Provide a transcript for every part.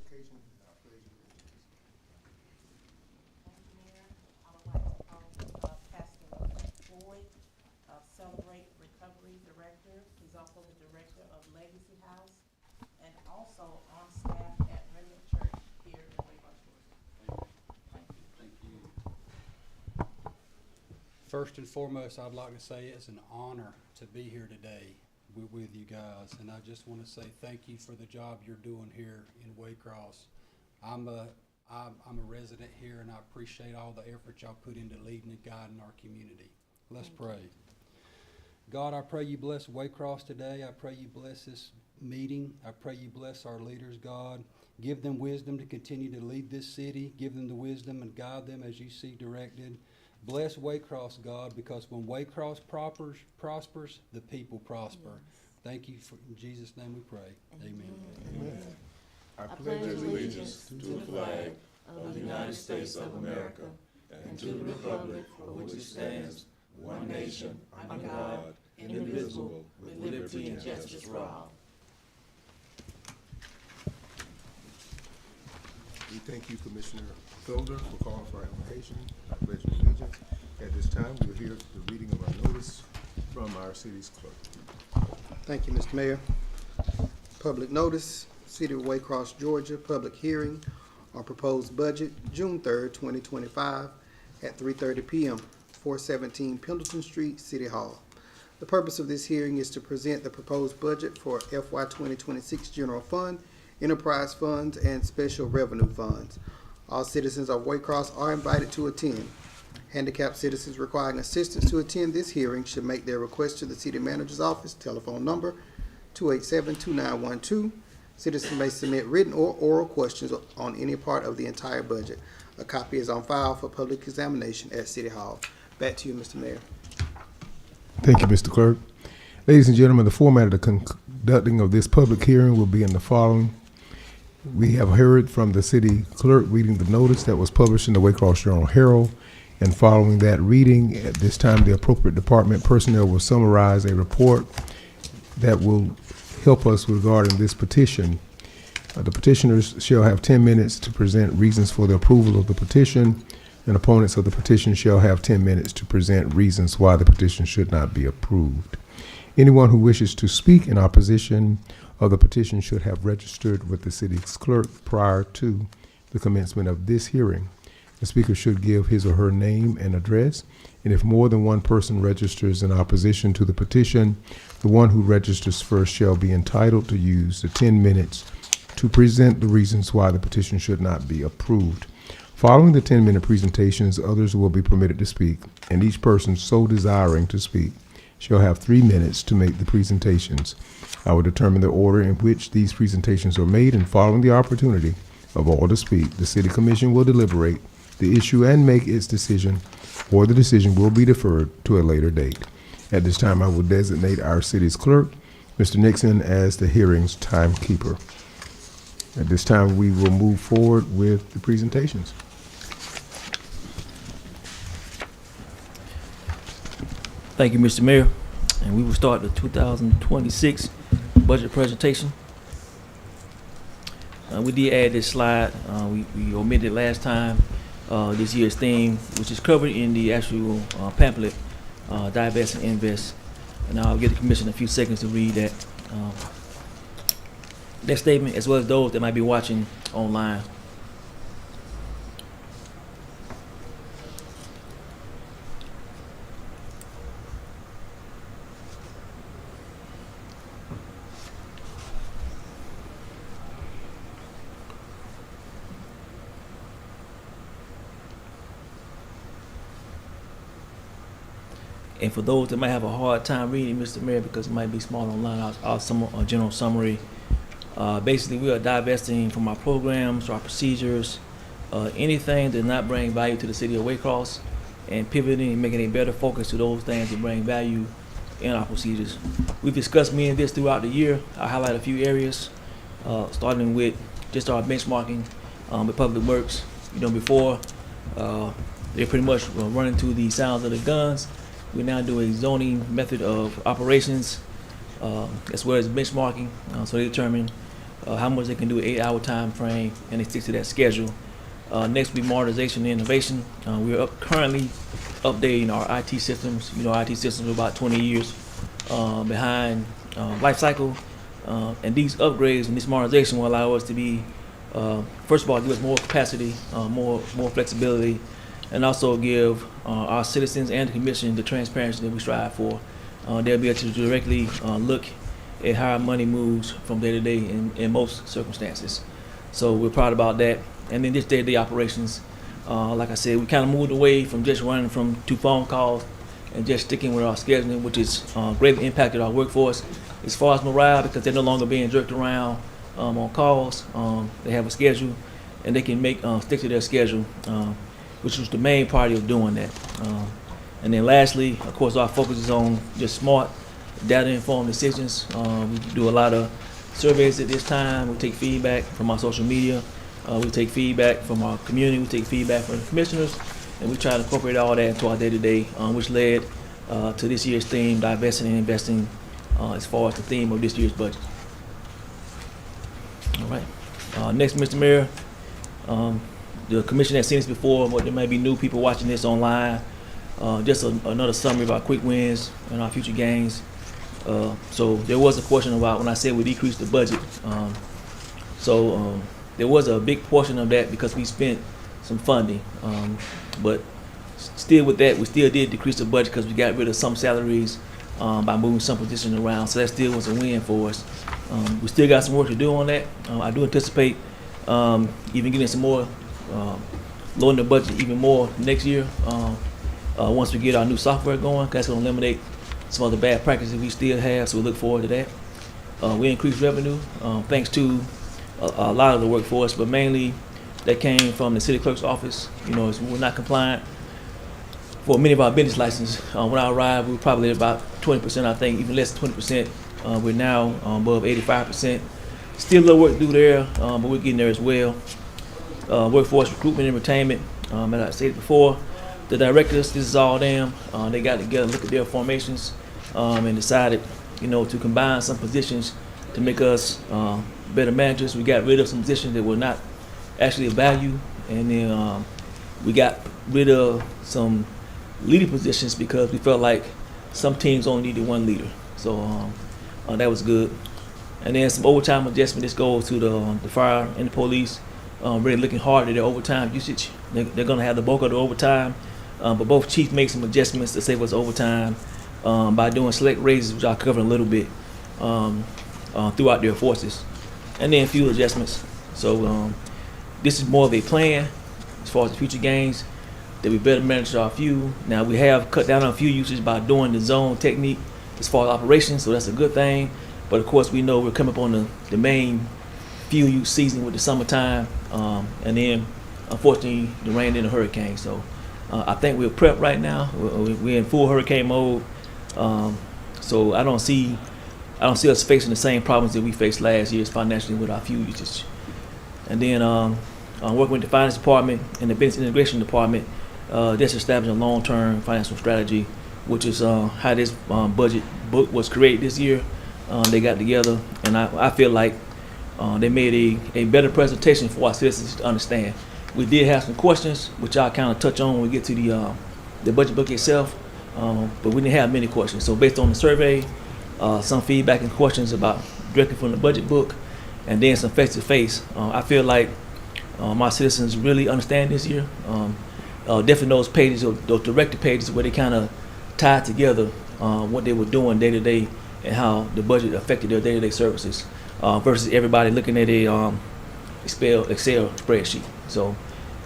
application. Pledge allegiance. Thank you, Mayor. I would like to call Pastor Floyd, Celebrate Recovery Director. He's also the Director of Legacy House and also on staff at Remnant Church here in Waycross, Georgia. Thank you. Thank you. First and foremost, I'd like to say it's an honor to be here today with you guys, and I just want to say thank you for the job you're doing here in Waycross. I'm a resident here, and I appreciate all the effort y'all put into leading and guiding our community. Let's pray. God, I pray you bless Waycross today. I pray you bless this meeting. I pray you bless our leaders, God. Give them wisdom to continue to lead this city. Give them the wisdom and guide them as you see directed. Bless Waycross, God, because when Waycross prospers, the people prosper. Yes. Thank you. In Jesus' name we pray. Amen. Amen. I pledge allegiance to the flag of the United States of America and to the republic for which it stands, one nation, under God, indivisible, with liberty and justice for all. We thank you, Commissioner Felder, for calling for our application. I pledge allegiance. At this time, we'll hear the reading of our notice from our city's clerk. Thank you, Mr. Mayor. Public notice, City of Waycross, Georgia, public hearing on proposed budget, June 3rd, 2025, at 3:30 p.m., 417 Pendleton Street, City Hall. The purpose of this hearing is to present the proposed budget for FY 2026 General Fund, Enterprise Funds, and Special Revenue Funds. All citizens of Waycross are invited to attend. Handicapped citizens requiring assistance to attend this hearing should make their request to the City Manager's Office, telephone number 287-2912. Citizens may submit written or oral questions on any part of the entire budget. A copy is on file for public examination at City Hall. Back to you, Mr. Mayor. Thank you, Mr. Clerk. Ladies and gentlemen, the format of the conducting of this public hearing will be in the following. We have heard from the city clerk reading the notice that was published in the Waycross Journal Herald, and following that reading, at this time the appropriate department personnel will summarize a report that will help us regarding this petition. The petitioners shall have 10 minutes to present reasons for the approval of the petition, and opponents of the petition shall have 10 minutes to present reasons why the petition should not be approved. Anyone who wishes to speak in opposition of the petition should have registered with the city's clerk prior to the commencement of this hearing. The speaker should give his or her name and address, and if more than one person registers in opposition to the petition, the one who registers first shall be entitled to use the 10 minutes to present the reasons why the petition should not be approved. Following the 10-minute presentations, others will be permitted to speak, and each person so desiring to speak shall have 3 minutes to make the presentations. I will determine the order in which these presentations are made, and following the opportunity of all to speak, the City Commission will deliberate the issue and make its decision, or the decision will be deferred to a later date. At this time, I will designate our city's clerk, Mr. Nixon, as the hearing's timekeeper. At this time, we will move forward with the presentations. Thank you, Mr. Mayor. And we will start the 2026 budget presentation. We did add this slide. We omitted last time this year's theme, which is covered in the actual pamphlet, Divest and Invest. And I'll give the commission a few seconds to read that statement, as well as those that might be watching online. And for those that might have a hard time reading, Mr. Mayor, because it might be small online, I'll a general summary. Basically, we are divesting from our programs, our procedures, anything that does not bring value to the city of Waycross, and pivoting and making a better focus to those things that bring value in our procedures. We've discussed many of this throughout the year. I'll highlight a few areas, starting with just our benchmarking with Public Works. Before, they're pretty much running to the sounds of the guns. We now do a zoning method of operations as well as benchmarking, so they determine how much they can do, 8-hour time frame, and they stick to that schedule. Next will be modernization and innovation. We're currently updating our IT systems. You know, IT systems are about 20 years behind life cycle. And these upgrades and this modernization will allow us to be, first of all, give us more capacity, more flexibility, and also give our citizens and the commission the transparency that we strive for. They'll be able to directly look at how our money moves from day to day in most circumstances. So we're proud about that. And then just day-to-day operations, like I said, we kind of moved away from just running from 2 phone calls and just sticking with our scheduling, which has greatly impacted our workforce as far as morale, because they're no longer being jerked around on calls. They have a schedule, and they can stick to their schedule, which was the main part of doing that. And then lastly, of course, our focus is on just smart, data-informed decisions. We do a lot of surveys at this time. We take feedback from our social media. We take feedback from our community. We take feedback from the commissioners, and we try to incorporate all that into our day-to-day, which led to this year's theme, divesting and investing, as far as the theme of this year's budget. All right. Next, Mr. Mayor, the commission has seen this before, but there may be new people watching this online. Just another summary of our quick wins and our future gains. So there was a question about when I said we decreased the budget. There was a big portion of that because we spent some funding. But still with that, we still did decrease the budget because we got rid of some salaries by moving some positions around. So that still was a win for us. We still got some work to do on that. I do anticipate even getting some more, lowering the budget even more next year once we get our new software going. 'Cause that's going to eliminate some other bad practices we still have, so we look forward to that. We increased revenue thanks to a lot of the workforce, but mainly that came from the city clerk's office. You know, we're not compliant for many of our business licenses. When I arrived, we were probably about 20%, I think, even less than 20%. We're now above 85%. Still a little work to do there, but we're getting there as well. Workforce recruitment and retainment, as I said before, the directors, this is all them. They got together, look at their formations, and decided, to combine some positions to make us better managers. We got rid of some positions that were not actually of value, and then we got rid of some leader positions because we felt like some teams only needed one leader. So that was good. And then some overtime adjustment. This goes to the fire and the police. Really looking hard at their overtime usage. They're going to have the bulk of the overtime, but both chiefs made some adjustments to save us overtime by doing select raises, which I'll cover in a little bit, throughout their forces. And then fuel adjustments. So this is more of a plan as far as the future gains, that we better manage our fuel. Now we have cut down on fuel usage by doing the zone technique as far as operations, so that's a good thing. But of course we know we're coming up on the main fuel use season with the summertime, and then unfortunately the rain and the hurricane. So I think we're prepped right now. We're in full hurricane mode. So I don't see us facing the same problems that we faced last year financially with our fuel usage. And then working with the finance department and the business integration department, just establishing a long-term financial strategy, which is how this budget book was created this year. They got together, and I feel like they made a better presentation for our citizens to understand. We did have some questions, which I'll kind of touch on when we get to the budget book itself, but we didn't have many questions. So based on the survey, some feedback and questions about directly from the budget book, and then some face-to-face, I feel like my citizens really understand this year. Definitely those pages, those directed pages where they kind of tied together what they were doing day to day and how the budget affected their day-to-day services, versus everybody looking at a Excel spreadsheet. So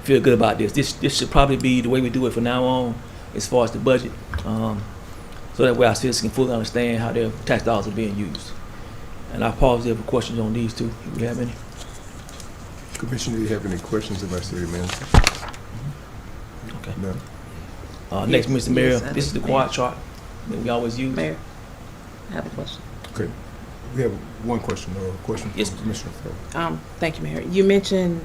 feel good about this. This should probably be the way we do it from now on as far as the budget, so that way our citizens can fully understand how their tax dollars are being used. And I'll pause there for questions on these two. Do we have any? Commissioner, do you have any questions of our city manager? Okay. No. Next, Mr. Mayor, Yes, I this is the do, quad Mayor. chart that we always use. Mayor, I have a question. Okay. We have one question, or a question Yes. from Commissioner Farrell. Thank you, Mayor. You mentioned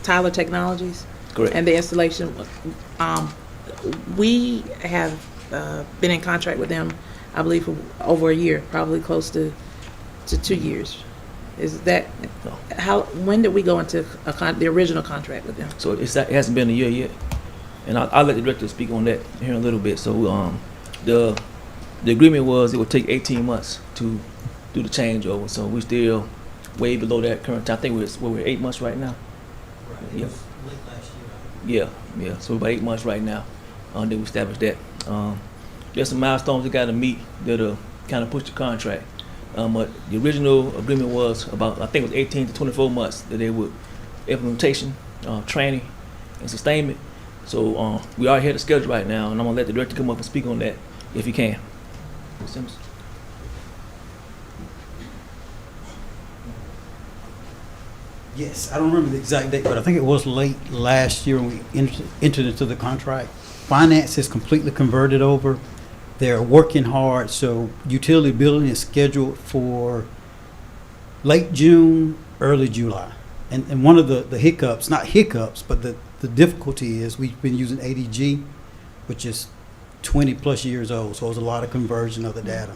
Tyler Technologies Correct. and the installation. We have been in contract with them, I believe, for over a year, probably close to 2 years. Is that, No. when did we go into the original contract with them? So it hasn't been a year yet, and I'll let the director speak on that here in a little bit. So the agreement was it would take 18 months to do the changeover. So we still way below that current time. I think we're 8 months right now. Yeah. Yeah. So we're about 8 months right now. Then we established that. There's some milestones we got to meet that'll kind of push the contract. But the original agreement was about, I think it was 18 to 24 months that they would implementation, training, and sustainment. So we are ahead of schedule right now, and I'm gonna let the director come up and speak on that if he can. Ms. Simmons? Yes, I don't remember the exact date, but I think it was late last year when we entered into the contract. Finance is completely converted over. They're working hard, so utility billing is scheduled for late June, early July. And one of the hiccups, not hiccups, but the difficulty is we've been using ADG, which is 20 plus years old, so it was a lot of conversion of the data.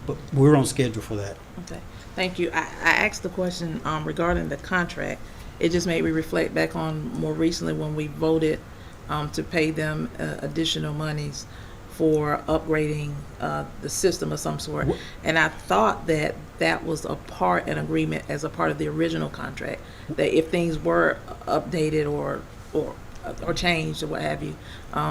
But we're on schedule for that. Okay, thank you. I asked the question regarding the contract. It just made me reflect back on more recently when we voted to pay them additional monies for upgrading the system of some sort. And I thought that that was an agreement as a part of the original contract, that if things were updated or changed or what have you,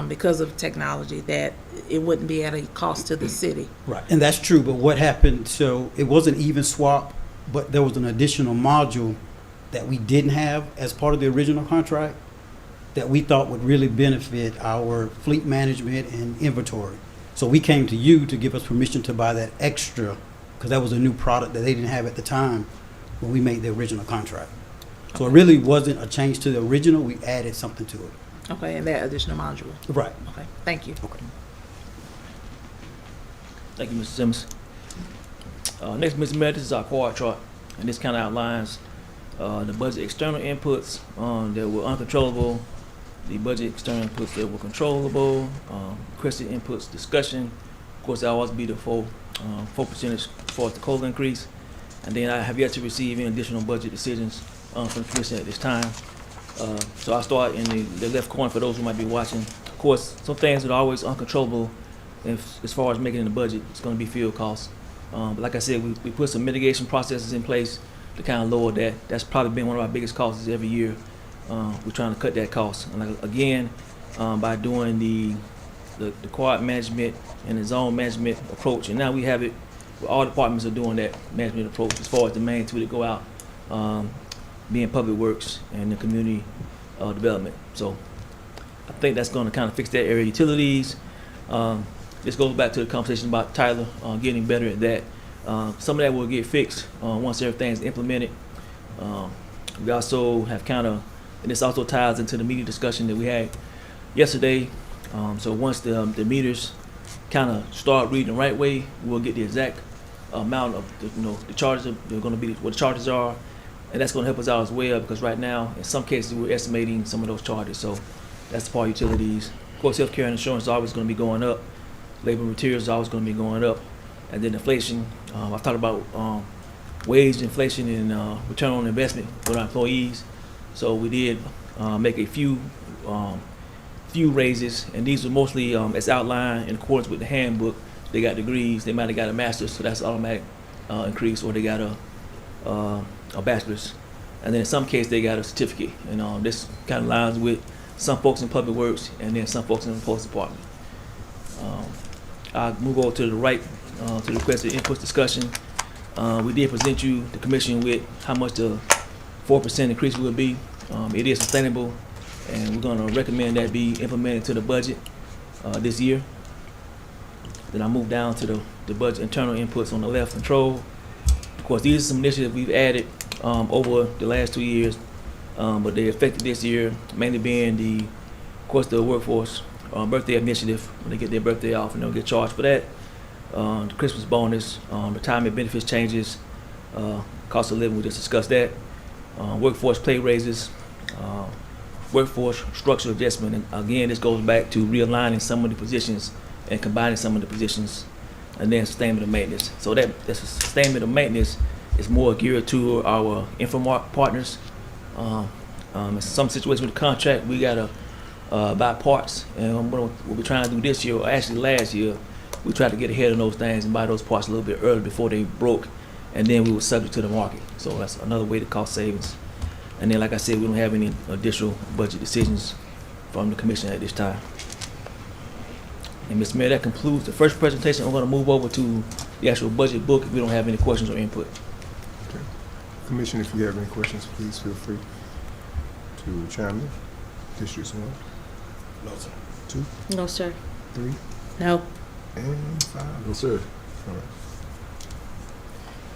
because of technology, that it wouldn't be at a cost to the city. Right, and that's true, but what happened, so it was an even swap, but there was an additional module that we didn't have as part of the original contract that we thought would really benefit our fleet management and inventory. So we came to you to give us permission to buy that extra, because that was a new product that they didn't have at the time when we made the original contract. So it really wasn't a change to the original, we added something to it. Okay, and that additional module. Right. Okay, thank you. Okay. Thank you, Mr. Simmons. Next, Mr. Mayor, this is our quad chart, and this kind of outlines the budget external inputs that were uncontrollable, the budget external inputs that were controllable, requested inputs discussion. Of course, that always be the 4% as far as the COLA increase. And then I have yet to receive any additional budget decisions from the commission at this time. So I'll start in the left corner for those who might be watching. Of course, some things that are always uncontrollable as far as making in the budget, it's going to be fuel costs. But like I said, we put some mitigation processes in place to kind of lower that. That's probably been one of our biggest costs every year. We're trying to cut that cost. And like, again, by doing the quad management and the zone management approach, and now we have it where all departments are doing that management approach as far as the main two that go out, being public works and the community development. So I think that's going to kind of fix that area. Utilities, this goes back to the conversation about Tyler getting better at that. Some of that will get fixed once everything's implemented. We also have kind of, and this also ties into the media discussion that we had yesterday. So once the meters kind of start reading the right way, we'll get the exact amount of the charges they're going to be, what the charges are, and that's going to help us out as well, because right now in some cases we're estimating some of those charges. So that's the part of utilities. Of course, healthcare and insurance is always going to be going up. Labor and materials is always going to be going up, and then inflation. I've talked about wage inflation and return on investment with our employees. So we did make a few raises, and these were mostly as outlined in accordance with the handbook. They got degrees, they might have got a master's, so that's automatic increase, or they got a bachelor's, and then in some cases they got a certificate. And this kind of aligns with some folks in public works and then some folks in the police department. I'll move over to the right to the requested input discussion. We did present you, the commission, with how much the 4% increase will be. It is sustainable, and we're going to recommend that be implemented to the budget this year. Then I move down to the budget internal inputs on the left, control. Of course, these are some initiatives we've added over the last 2 years, but they affected this year, mainly being the workforce birthday initiative, when they get their birthday off and they'll get charged for that. The Christmas bonus, retirement benefits changes, cost of living, we just discussed that. Workforce pay raises, workforce structure adjustment, and again, this goes back to realigning some of the positions and combining some of the positions, and then sustainment of maintenance. So that's sustainment of maintenance It's more geared to our Infomark partners. In some situations with the contract, we gotta buy parts, and what we're trying to do this year, or actually last year, we tried to get ahead of those things and buy those parts a little bit early before they broke, and then we were subject to the market. So that's another way to cost savings. And then, like I said, we don't have any additional budget decisions from the commission at this time. And Mr. Mayor, that concludes the first presentation. I'm gonna move over to the actual budget book if we don't have any questions or input. Okay. Commission, if you have any questions, please feel free to chime in. Districts 1, No, sir. 2, No, sir. 3, No. and 5. No, sir. All right.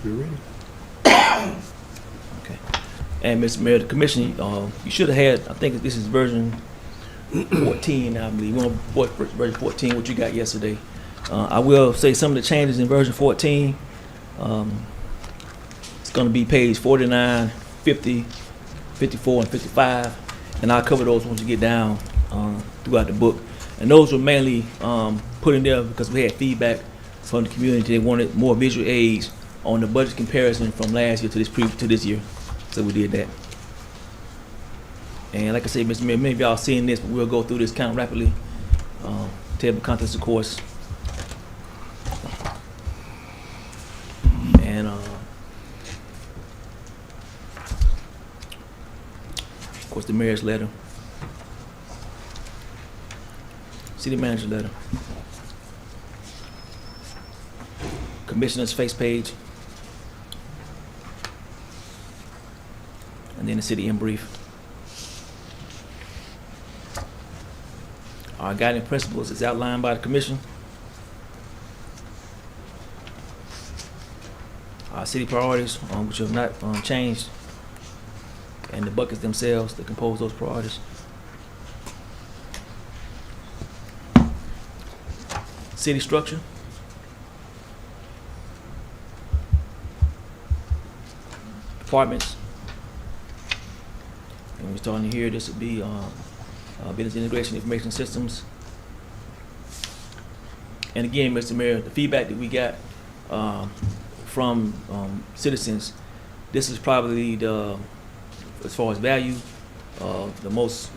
You're ready. Okay. And Mr. Mayor, the commission, you should have had, I think this is version 14, I believe. We're on version 14, what you got yesterday. I will say some of the changes in version 14. It's going to be page 49, 50, 54, and 55. And I'll cover those once you get down throughout the book. And those were mainly put in there because we had feedback from the community. They wanted more visual aids on the budget comparison from last year to this year. So we did that. And like I said, Mr. Mayor, many of y'all seen this, but we'll go through this kind of rapidly. Table of contents, of course. And of course, the mayor's letter. City manager letter. Commissioner's face page. And then the city in brief. Our guiding principles is outlined by the commission. Our city priorities, which have not changed, and the buckets themselves that compose those priorities. City structure. Departments. And we're starting here, this would be business integration information systems. And again, Mr. Mayor, the feedback that we got from citizens, this is probably the, as far as value, the most,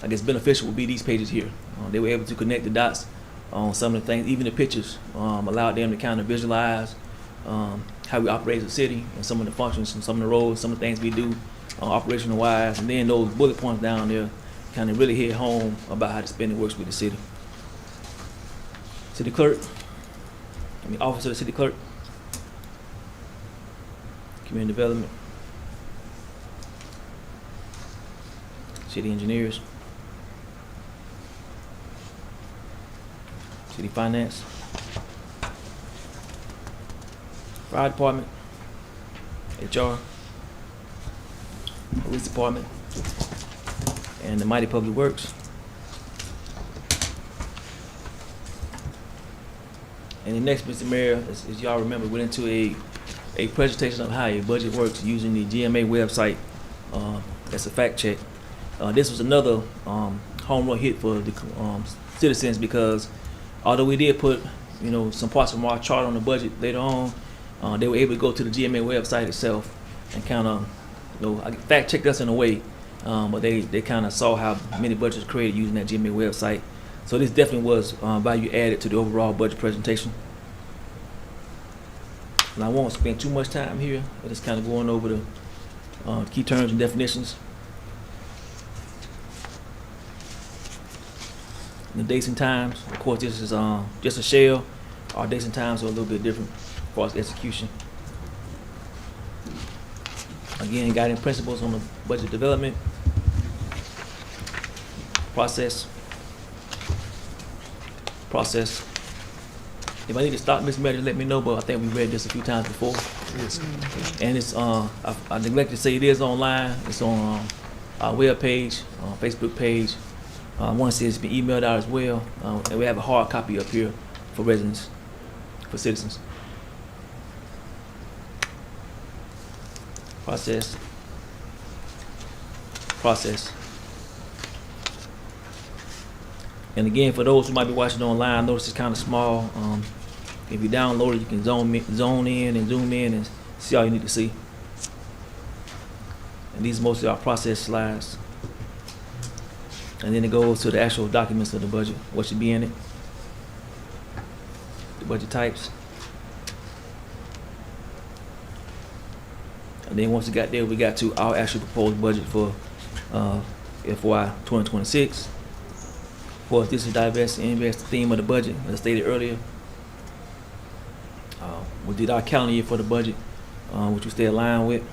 I guess, beneficial would be these pages here. They were able to connect the dots on some of the things, even the pictures allowed them to kind of visualize how we operate as a city and some of the functions and some of the roles, some of the things we do operational wise, and then those bullet points down there kind of really hit home about how the spending works with the city. City clerk, office of the city clerk, community development, city engineers, city finance, fire department, HR, police department, and the mighty public works. And the next, Mr. Mayor, as y'all remember, went into a presentation of how your budget works using the GMA website. That's a fact check. This was another home run hit for the citizens because although we did put some parts from our chart on the budget later on, they were able to go to the GMA website itself and kind of fact checked us in a way, but they kind of saw how many budgets were created using that GMA website. So this definitely was value added to the overall budget presentation. And I won't spend too much time here. I'm just kind of going over the key terms and definitions. And the dates and times. Of course, this is just a shell. Our dates and times are a little bit different as far as execution. Again, guiding principles on the budget development process. If I need to stop, Ms. Mayor, let me know, but I think we read this a few times before. Yes. And it's, I neglected to say it is online. It's on our web page, Facebook page. I want to say it's been emailed out as well. And we have a hard copy up here for residents, for citizens. Process. And again, for those who might be watching online, notice it's kind of small. If you download it, you can zone in and zoom in and see all you need to see. And these are mostly our process slides. And then it goes to the actual documents of the budget, what should be in it, the budget types. And then once we got there, we got to our actual proposed budget for FY 2026. Of course, this is divest and invest, the theme of the budget, as I stated earlier. We did our calendar year for the budget, which we stay aligned with.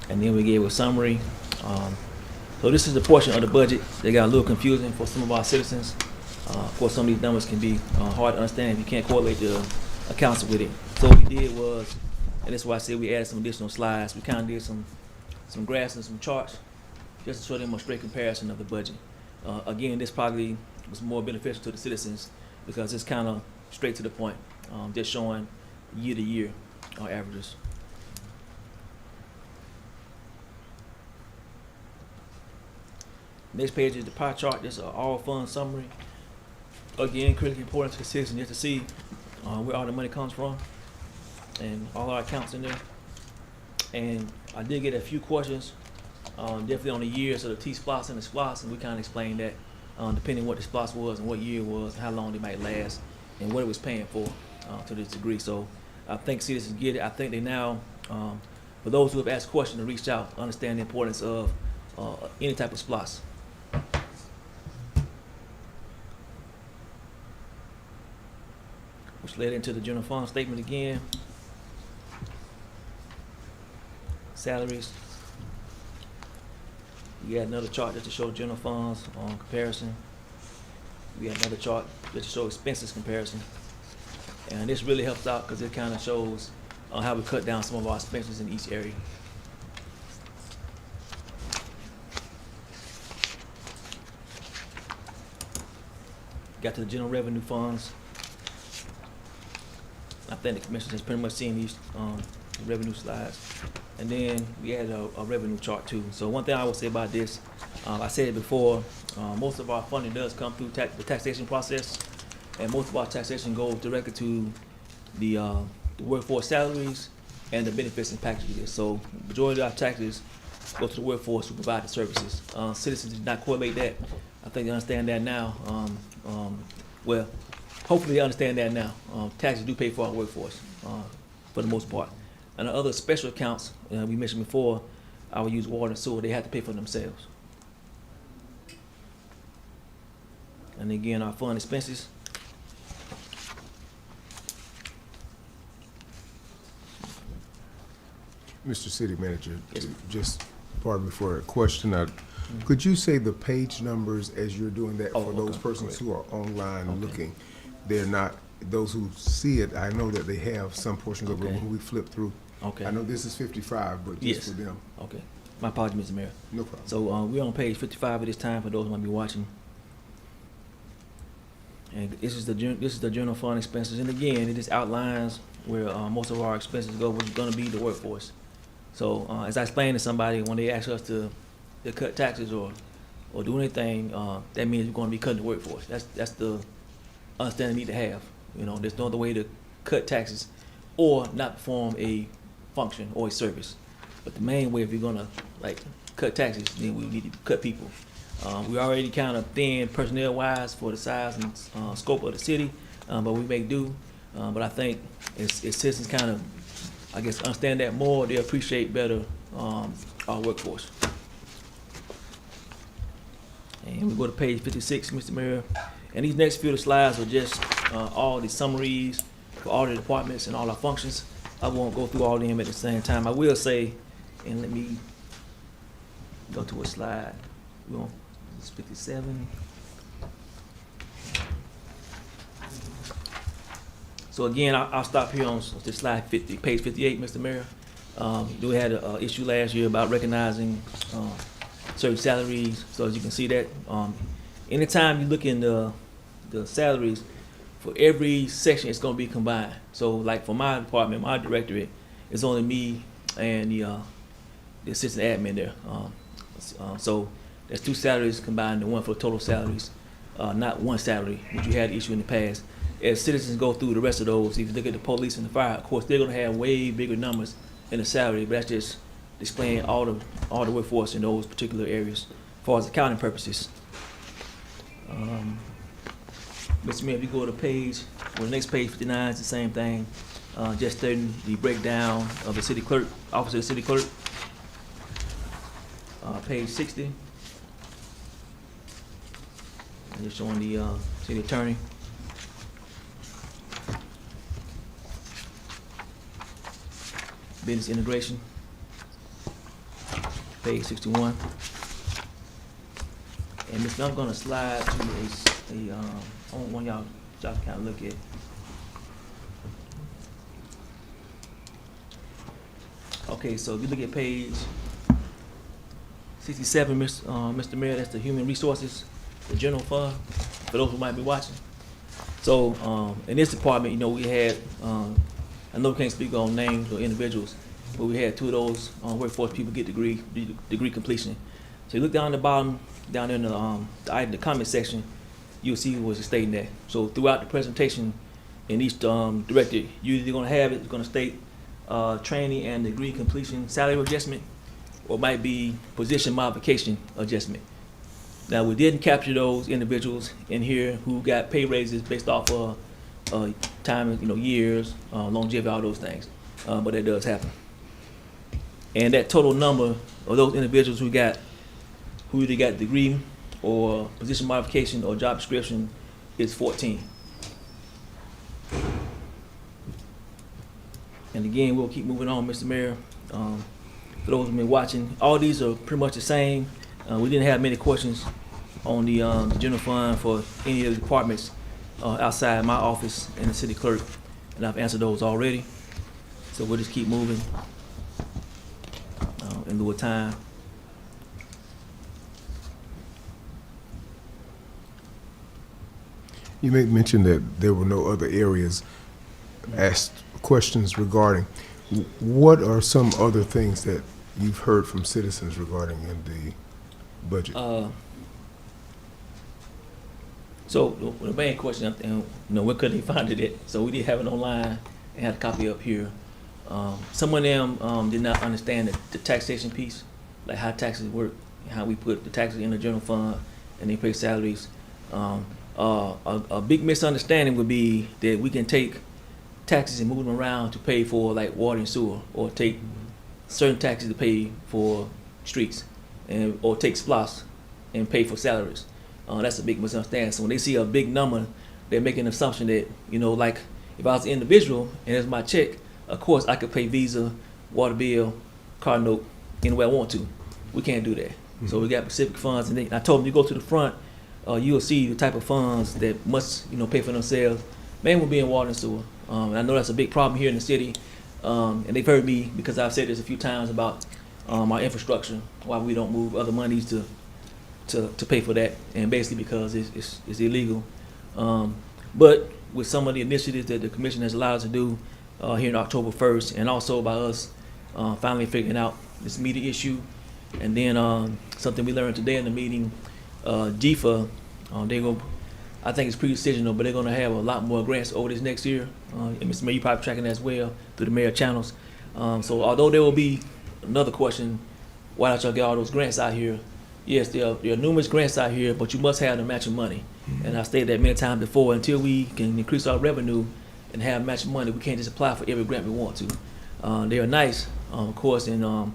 And then we gave a summary. So this is the portion of the budget that got a little confusing for some of our citizens. Of course, some of these numbers can be hard to understand if you can't correlate the accounts with it. So what we did was, and that's why I said we added some additional slides. We kind of did some graphs and some charts just to show them a straight comparison of the budget. Again, this probably was more beneficial to the citizens because it's kind of straight to the point, just showing year to year averages. Next page is the pie chart. This is an all fund summary. Again, critically important to the citizen just to see where all the money comes from and all our accounts in there. And I did get a few questions, definitely on the years of the T-SPLOS and the SPLOS, and we kind of explained that depending what the SPLOS was and what year it was, and how long it might last, and what it was paying for to this degree. So I think citizens get it. I think they now, for those who have asked questions and reached out, understand the importance of any type of SPLOS. Which led into the general fund statement again. Salaries. We got another chart just to show general funds on comparison. We got another chart just to show expenses comparison. And this really helps out because it kind of shows how we cut down some of our expenses in each area. Got to the general revenue funds. I think the commission has pretty much seen these revenue slides. And then we had a revenue chart too. So one thing I will say about this, I said it before, most of our funding does come through the taxation process, and most of our taxation goes directly to the workforce salaries and the benefits and packages. So majority of our taxes go to the workforce who provide the services. Citizens did not correlate that. I think they understand that now. Well, hopefully they understand that now. Taxes do pay for our workforce for the most part. And the other special accounts we mentioned before, I would use water and sewer, they have to pay for themselves. And again, our fund expenses. Mr. City Manager, Yes, ma'am. just pardon me for a question. Could you say the page numbers as you're doing that Oh, for those okay, persons great. who are online Okay. looking? They're not, those who see it, I know that they have some portions of it Okay. when we flip through. Okay. I know this is 55, but Yes. just for them, Okay. My apologies, Mr. Mayor. no problem. So we're on page 55 at this time for those who might be watching. And this is the general fund expenses. And again, it just outlines where most of our expenses go, which is going to be the workforce. So as I explained to somebody, when they ask us to cut taxes or do anything, that means we're going to be cutting the workforce. That's the understanding we need to have. You know, there's no other way to cut taxes or not perform a function or a service. But the main way, if you're gonna like cut taxes, then we need to cut people. We already kind of thin personnel wise for the size and scope of the city, but we make do. But I think as citizens kind of, I guess, understand that more, they appreciate better our workforce. And we go to page 56, Mr. Mayor. And these next few slides are just all the summaries for all the departments and all our functions. I won't go through all of them at the same time. I will say, and let me go to a slide. We're on 57. So again, I'll stop here on this slide 50, page 58, Mr. Mayor. We had an issue last year about recognizing certain salaries. So as you can see that, anytime you look in the salaries, for every section, it's going to be combined. So like for my department, my directorate, it's only me and the assistant admin there. So there's two salaries combined into one for total salaries, not one salary, which you had issue in the past. as citizens go through the rest of those, if you look at the police and the fire, of course, they're gonna have way bigger numbers in the salary, but that's just displaying all the workforce in those particular areas, as far as accounting purposes. Mr. Mayor, if you go to page, well, the next page, 59, is the same thing, just stating the breakdown of the city clerk, office of the city clerk. Page 60. And just showing the city attorney. Business integration. Page 61. And Mr. I'm gonna slide to I want y'all to kind of look at. Okay, so if you look at page 67, Mr. Mayor, that's the human resources, the general fund, for those who might be watching. So, in this department, we had, I know we can't speak on names or individuals, but we had 2 of those workforce people get degree completion. So you look down the bottom, down in the comment section, you'll see what's stating that. So throughout the presentation, in each director, you're either gonna have it's gonna state training and degree completion salary adjustment, or it might be position modification adjustment. Now, we didn't capture those individuals in here who got pay raises based off of time, years, longevity, all those things, but that does happen. And that total number of those individuals who either got degree or position modification or job description is 14. And again, we'll keep moving on, Mr. Mayor. For those who've been watching, all these are pretty much the same. We didn't have many questions on the general fund for any of the departments outside my office and the city clerk, and I've answered those already. So we'll just keep moving in lieu of time. You may mention that there were no other areas asked questions regarding. What are some other things that you've heard from citizens regarding in the budget? So the main question, where could they find it at? So we did have it online and had a copy up here. Some of them did not understand the taxation piece, like how taxes work, and how we put the taxes in the general fund and they pay salaries. A big misunderstanding would be that we can take taxes and move them around to pay for like water and sewer, or take certain taxes to pay for streets, or take SPLOS and pay for salaries. That's a big misunderstanding. So when they see a big number, they're making an assumption that, like if I was an individual and it's my check, of course I could pay Visa, water bill, car note, any way I want to. We can't do that. Mm-hmm. So we got specific funds, and I told them, you go to the front, you'll see the type of funds that must, pay for themselves. Man will be in water and sewer. And I know that's a big problem here in the city. And they've heard me, because I've said this a few times about our infrastructure, why we don't move other monies to pay for that, and basically because it's illegal. But with some of the initiatives that the commission has allowed us to do here in October 1st, and also by us finally figuring out this media issue, and then something we learned today in the meeting, GFA, I think it's pre-decisional, but they're going to have a lot more grants over this next year. And Mr. Mayor, you're probably tracking that as well through the mayor channels. So although there will be another question, why don't y'all get all those grants out here? Yes, there are numerous grants out here, but you must have the matching money. Mm-hmm. And I've stated that many times before, until we can increase our revenue and have matching money, we can't just apply for every grant we want to. They are nice, of course, and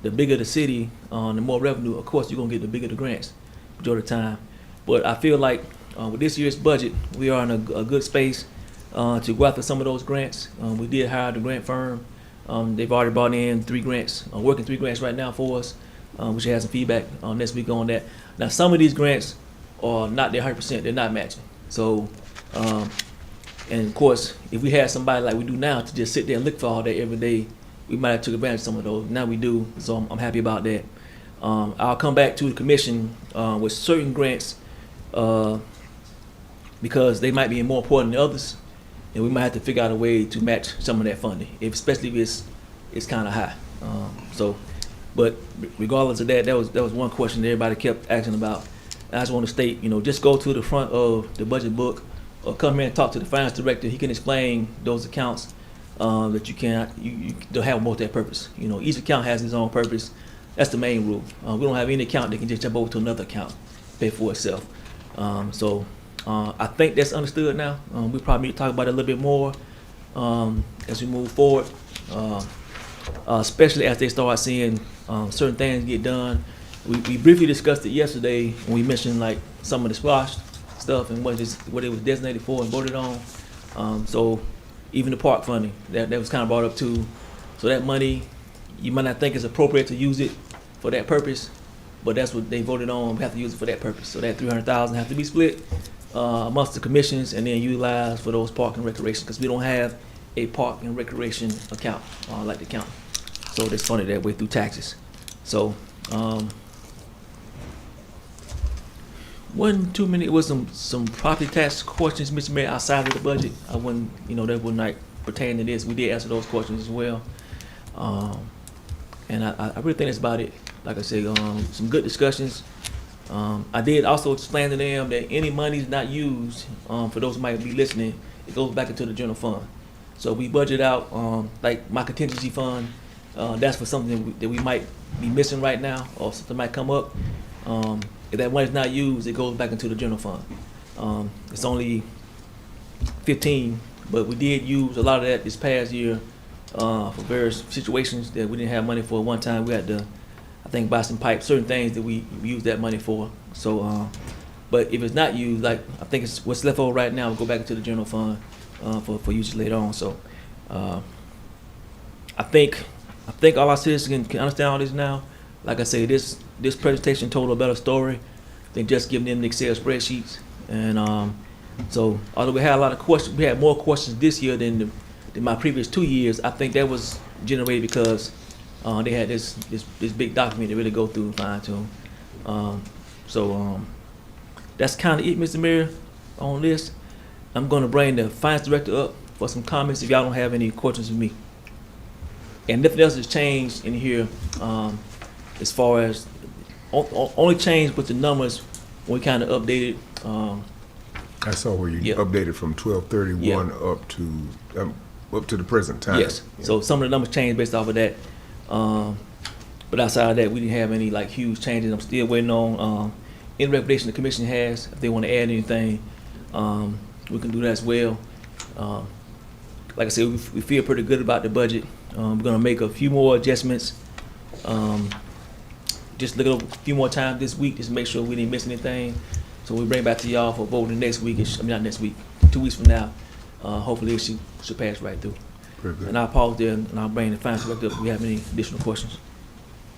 the bigger the city, the more revenue, of course, you're going to get the bigger the grants majority of the time. But I feel like with this year's budget, we are in a good space to go after some of those grants. We did hire the grant firm. They've already brought in 3 grants, working 3 grants right now for us. We should have some feedback next week on that. Now, some of these grants are not their 100%; they're not matching. So, and of course, if we had somebody like we do now to just sit there and look for all that every day, we might have took advantage of some of those. Now we do, so I'm happy about that. I'll come back to the commission with certain grants because they might be more important than others, and we might have to figure out a way to match some of that funding, especially if it's kind of high. But regardless of that, that was one question that everybody kept asking about. I just want to state, just go to the front of the budget book or come here and talk to the finance director, he can explain those accounts that you don't have multi-purpose. You know, each account has its own purpose. That's the main rule. We don't have any account that can just jump over to another account, pay for itself. I think that's understood now. We probably need to talk about it a little bit more as we move forward, especially as they start seeing certain things get done. We briefly discussed it yesterday when we mentioned like some of the splash stuff and what it was designated for and voted on. So even the park funding, that was kind of brought up too. So that money, you might not think it's appropriate to use it for that purpose, but that's what they voted on. We have to use it for that purpose. So that 300,000 have to be split amongst the commissions and then utilized for those park and recreation, because we don't have a park and recreation account like the county. So it's funded that way through taxes. So 1 2 minutes. It was some property tax questions, Mr. Mayor, outside of the budget. I wouldn't, that would not pertain to this. We did answer those questions as well. And I really think that's about it. Like I said, some good discussions. I did also explain to them that any money not used, for those who might be listening, it goes back into the general fund. So we budget out, like my contingency fund, that's for something that we might be missing right now, or something might come up. If that money's not used, it goes back into the general fund. It's only 15, but we did use a lot of that this past year for various situations that we didn't have money for. One time we had to, I think, buy some pipes, certain things that we used that money for. So, but if it's not used, like I think it's what's left over right now, will go back into the general fund for use later on. So, I think all our citizens can understand all this now. Like I say, this presentation told a better story than just giving them the Excel spreadsheets. And so, although we had a lot of questions, we had more questions this year than my previous 2 years. I think that was generated because they had this big document to really go through and fine tune. So that's kind of it, Mr. Mayor, on this. I'm going to bring the finance director up for some comments if y'all don't have any questions for me. And nothing else has changed in here. As far as only change with the numbers, we kind of updated. I saw where you Yeah. updated from 12/31 up to the present time. Yes. Yeah. So some of the numbers changed based off of that. But outside of that, we didn't have any like huge changes. I'm still waiting on any recommendation the commission has. If they want to add anything, we can do that as well. Like I said, we feel pretty good about the budget. We're gonna make a few more adjustments. Just look it over a few more times this week, just to make sure we didn't miss anything. So we bring it back to y'all for voting next week. Not next week, 2 weeks from now. Hopefully it should pass right through. Very good. And I'll pause there and I'll bring the finance director up if we have any additional questions.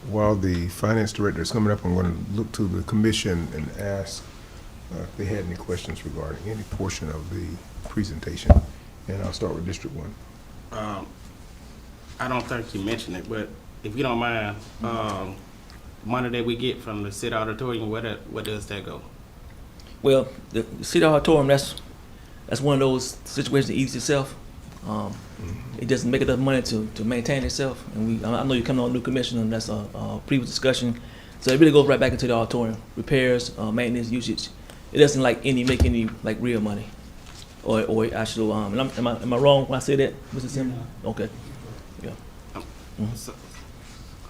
While the finance director is coming up, I'm going to look to the commission and ask if they had any questions regarding any portion of the presentation. And I'll start with District 1. I don't think you mentioned it, but if you don't mind, money that we get from the city auditorium, where does that go? Well, the city auditorium, that's one of those situations that eats itself. It doesn't make enough money to maintain itself. And I know you're coming on a new commission, and that's a previous discussion. So it really goes right back into the auditorium. Repairs, maintenance, usage. It doesn't make any real money. Or actual, am I wrong when I say that, Mr. Simmons? Okay. Yeah. So,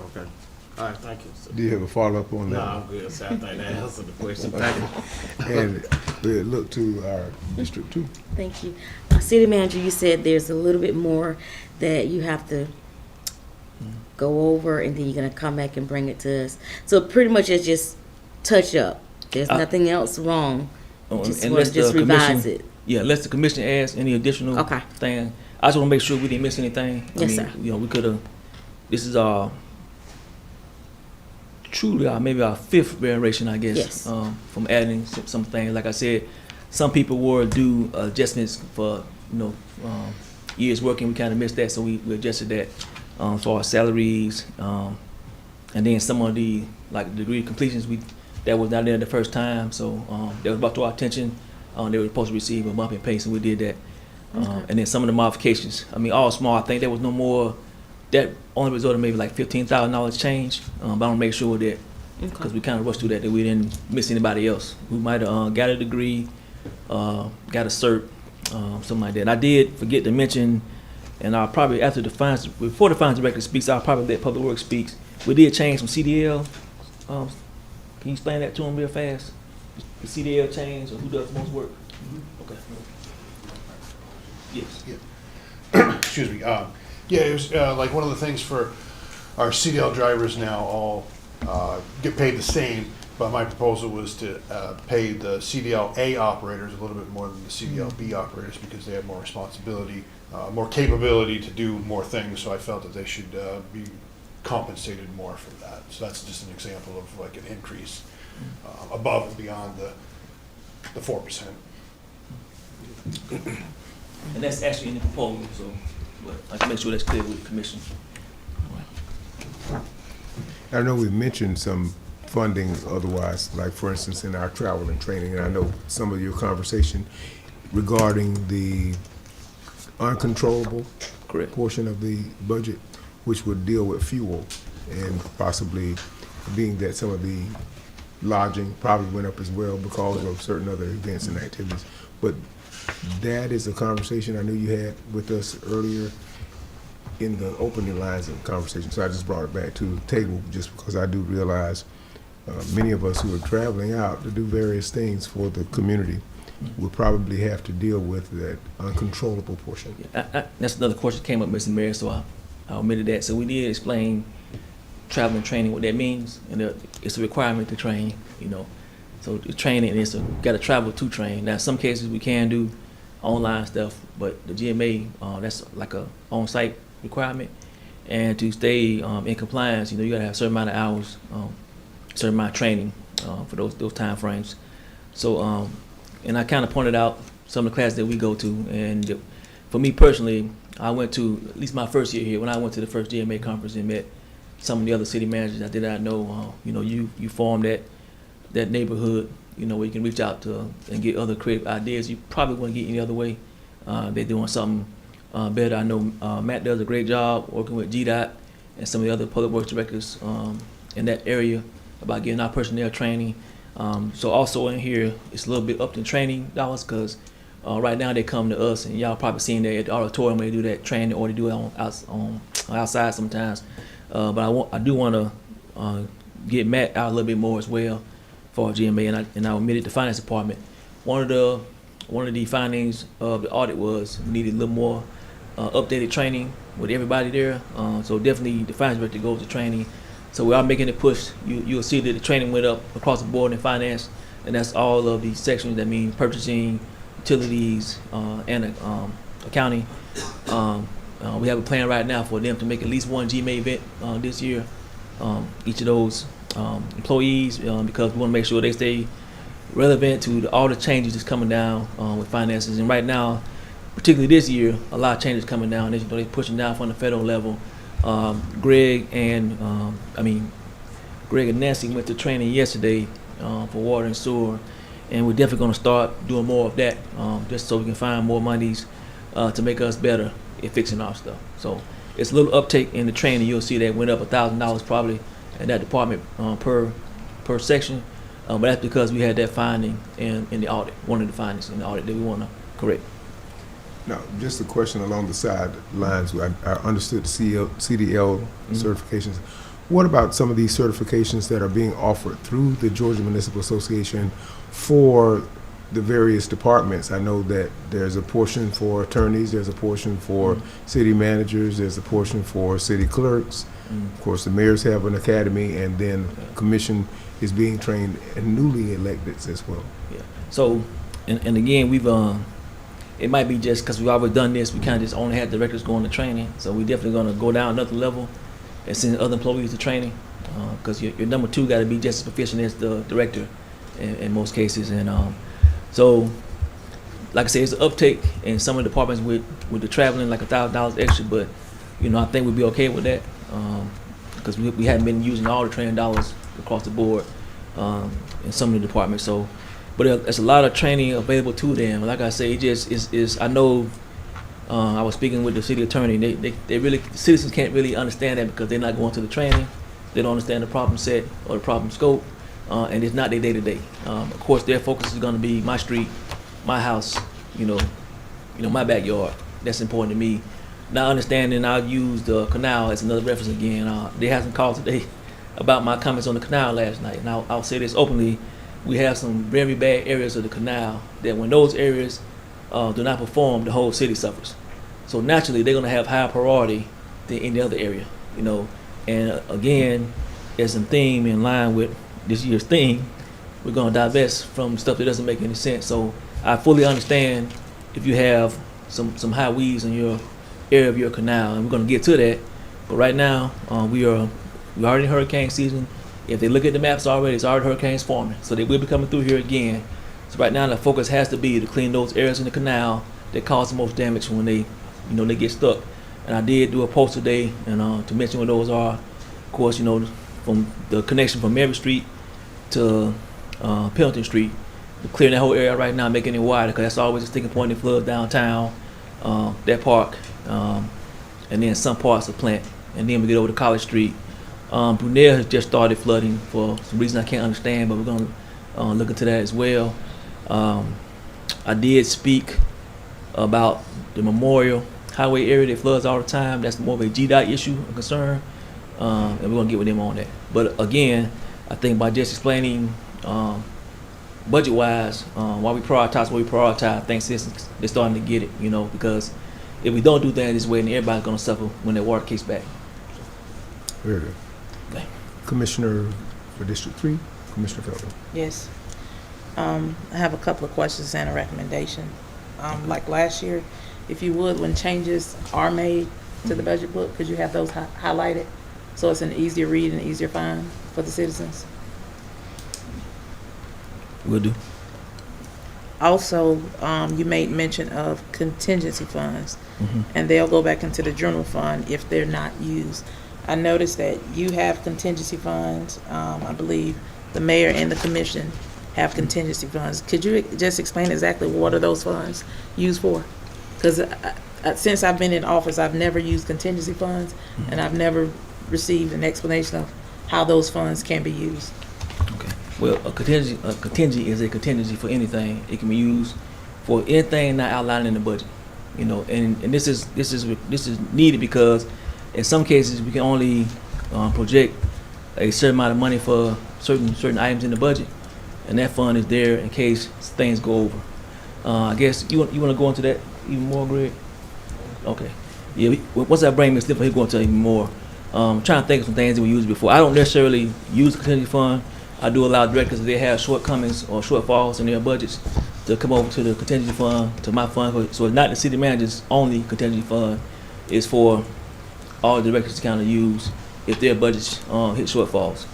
okay. All right, thank you. So, Do you have a follow-up on no, that? I'm good. So I think that answered the question. Thank you. And we'll look to our District 2. Thank you. City Manager, you said there's a little bit more that you have to go over, and then you're gonna come back and bring it to us. So pretty much it's just touch up. There's nothing else wrong. Just want Unless to just the revise commission- it. Yeah, unless the commission adds any additional Okay. thing. I just want to make sure we didn't miss anything. Yes, sir. We could have. This is truly maybe our fifth variation, I guess. Yes. From adding some things. Like I said, some people were due adjustments for years working. We kind of missed that, so we adjusted that for our salaries, and then some of the degree completions that was not there the first time. So that was brought to our attention. They were supposed to receive a bump in pay, so we did that. And then some of the modifications, all small. I think there was no more. That only resulted in maybe like $15,000 change. But I want to make sure that, because we kind of rushed through that we didn't miss anybody else who might have got a degree got a cert, something like that. And I did forget to mention, and I'll probably, before the finance director speaks, I'll probably let Public Works speaks. We did change from CDL. Can you explain that to him real fast? The CDL change, or who does the most work? Okay. Yes. Excuse me. Yeah, it was like one of the things for our CDL drivers now all get paid the same, but my proposal was to pay the CDL A operators a little bit more than the CDL B operators because they have more responsibility, more capability to do more things, so I felt that they should be compensated more for that. So that's just an example of like an increase above and beyond the 4%. And that's actually in the proposal, so, but I like to make sure that's clear with the commission. I know we mentioned some funding otherwise, like for instance in our travel and training, and I know some of your conversation regarding the uncontrollable Correct. portion of the budget, which would deal with fuel and possibly being that some of the lodging probably went up as well because of certain other events and activities. But that is a conversation I knew you had with us earlier in the opening lines of the conversation. So I just brought it back to the table just because I do realize many of us who are traveling out to do various things for the community will probably have to deal with that uncontrollable portion. That's another question that came up, Mr. Mayor, so I omitted that. So we did explain travel and training, what that means, and it's a requirement to train, you know. So the training is got to travel to train. Now, some cases we can do online stuff, but the GMA, that's like a on-site requirement. And to stay in compliance, you know, you got to have a certain amount of hours, certain amount of training for those time frames. So, and I kind of pointed out some of the classes that we go to, and for me personally, I went to, at least my first year here, when I went to the first GMA conference and met some of the other city managers I did not know. You know, you form that neighborhood, you know, where you can reach out to and get other creative ideas you probably wouldn't get any other way. They're doing something better. I know Matt does a great job working with GDOT and some of the other public works directors in that area about getting our personnel training. So also in here, it's a little bit up to training dollars because right now they come to us, and y'all probably seen that at the auditorium where they do that training, or they do it on outside sometimes. But I do want to get Matt out a little bit more as well for GMA, and I admitted the finance department. One of the findings of the audit was we needed a little more updated training with everybody there. So definitely the finance director goes to training. So we are making a push. You'll see that the training went up across the board in finance, and that's all of these sections. That mean purchasing, utilities, and accounting. We have a plan right now for them to make at least one GMA event this year. Each of those employees, because we want to make sure they stay relevant to all the changes that's coming down with finances. And right now, particularly this year, a lot of changes coming down. They're pushing down from the federal level. Greg and Nancy went to training yesterday for water and sewer, and we're definitely going to start doing more of that, just so we can find more monies to make us better at fixing our stuff. So it's a little uptake in the training. You'll see that went up $1,000 probably in that department per section, but that's because we had that finding in the audit, one of the findings in the audit that we want to correct. Now, just a question along the sidelines. I understood the CDL certifications. What about some of these certifications that are being offered through the Georgia Municipal Association for the various departments? I know that there's a portion for attorneys, there's a portion for city managers, there's a portion for city clerks. Of course, the mayors have an academy, and then commission is being trained and newly electeds as well. Yeah. So, and again, we've it might be just because we've always done this, we kind of just only had directors going to training. So we're definitely going to go down another level and send other employees to training, because your number two got to be just as proficient as the director in most cases. And so, like I said, it's an uptake in some of the departments with the traveling, like $1,000 extra. But you know, I think we'd be okay with that because we hadn't been using all the training dollars across the board in some of the departments. So. But there's a lot of training available to them. Like I say, it just is. I know. I was speaking with the city attorney. They really, the citizens can't really understand that because they're not going to the training. They don't understand the problem set or the problem scope, and it's not their day to day. Of course, their focus is going to be my street, my house, my backyard. That's important to me. Now understanding I'll use the canal as another reference again. They had some calls today about my comments on the canal last night, and I'll say this openly. We have some very bad areas of the canal that when those areas do not perform, the whole city suffers. So naturally, they're going to have higher priority than any other area, And again, there's some theme in line with this year's theme. We're going to divest from stuff that doesn't make any sense. So I fully understand if you have some high weeds in your area of your canal, and we're going to get to that. But right now, we're already in hurricane season. If they look at the maps already, it's already hurricanes forming. So they will be coming through here again. So right now, the focus has to be to clean those areas in the canal that cause the most damage when they get stuck. And I did do a post today, and to mention what those are. Of course, from the connection from Mary Street to Pendleton Street, to clearing that whole area right now, making it wider, because that's always a sticking point in flood downtown, that park, and then some parts of Plant. And then we get over to College Street. Brunel has just started flooding for some reason I can't understand, but we're going to look into that as well. I did speak about the Memorial Highway area that floods all the time. That's more of a GDOT issue, a concern, and we're going to get with them on that. But again, I think by just explaining budget-wise why we prioritize what we prioritize, I think citizens, they're starting to get it, because if we don't do things this way, then everybody's going to suffer when that water kicks back. Very good. Okay. Commissioner for District 3, Commissioner Felton. Yes. I have a couple of questions and a recommendation. Like last year, if you would, when changes are made to the budget book, could you have those highlighted so it's an easier read and easier find for the citizens? Will do. Also, you made mention of contingency funds, and they'll go back into the general fund if they're not used. I noticed that you have contingency funds. I believe the mayor and the commission have contingency funds. Could you just explain exactly what are those funds used for? Because since I've been in office, I've never used contingency funds, and I've never received an explanation of how those funds can be used. Okay. Well, a contingency is a contingency for anything. It can be used for anything not outlined in the budget. And this is needed because in some cases we can only project a certain amount of money for certain items in the budget, and that fund is there in case things go over. I guess you want to go into that even more, Greg? Okay. Yeah. Once I bring Ms. Slipper, he'll go into even more. I'm trying to think of some things that we used before. I don't necessarily use the contingency fund. I do allow directors if they have shortcomings or shortfalls in their budgets to come over to the contingency fund, to my fund. So it's not the city manager's only contingency fund. It's for all directors to kind of use if their budgets hit shortfalls.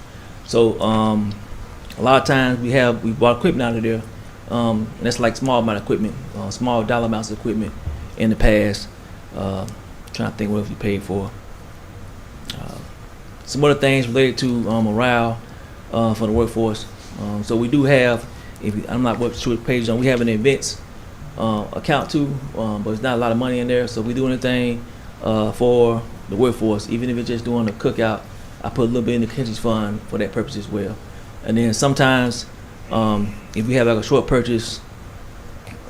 So a lot of times we bought equipment out of there, and that's like small amount of equipment, small dollar amounts of equipment in the past. Trying to think what else we paid for. Some other things related to morale for the workforce. So we do have, I'm not sure what page on, we have an events account too, but it's not a lot of money in there. So if we do anything for the workforce, even if it's just doing a cookout, I put a little bit in the contingency fund for that purpose as well. And then sometimes if we have like a short purchase,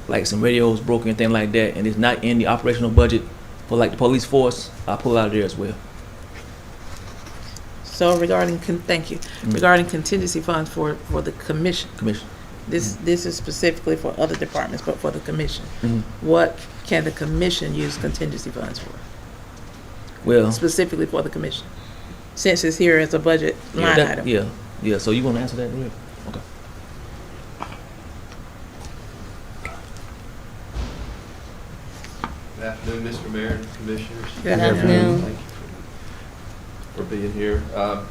like some radios broken and things like that, and it's not in the operational budget for like the police force, I pull it out of there as well. So regarding regarding contingency funds for the commission. This is specifically for other departments, but for the commission. What can the commission use contingency funds for? Well, specifically for the commission, since it's here as a budget line item. Yeah. So you want to answer that, Rick? Okay. Good afternoon, Mr. Mayor and Commissioners. Good afternoon. Thank you for being here. I've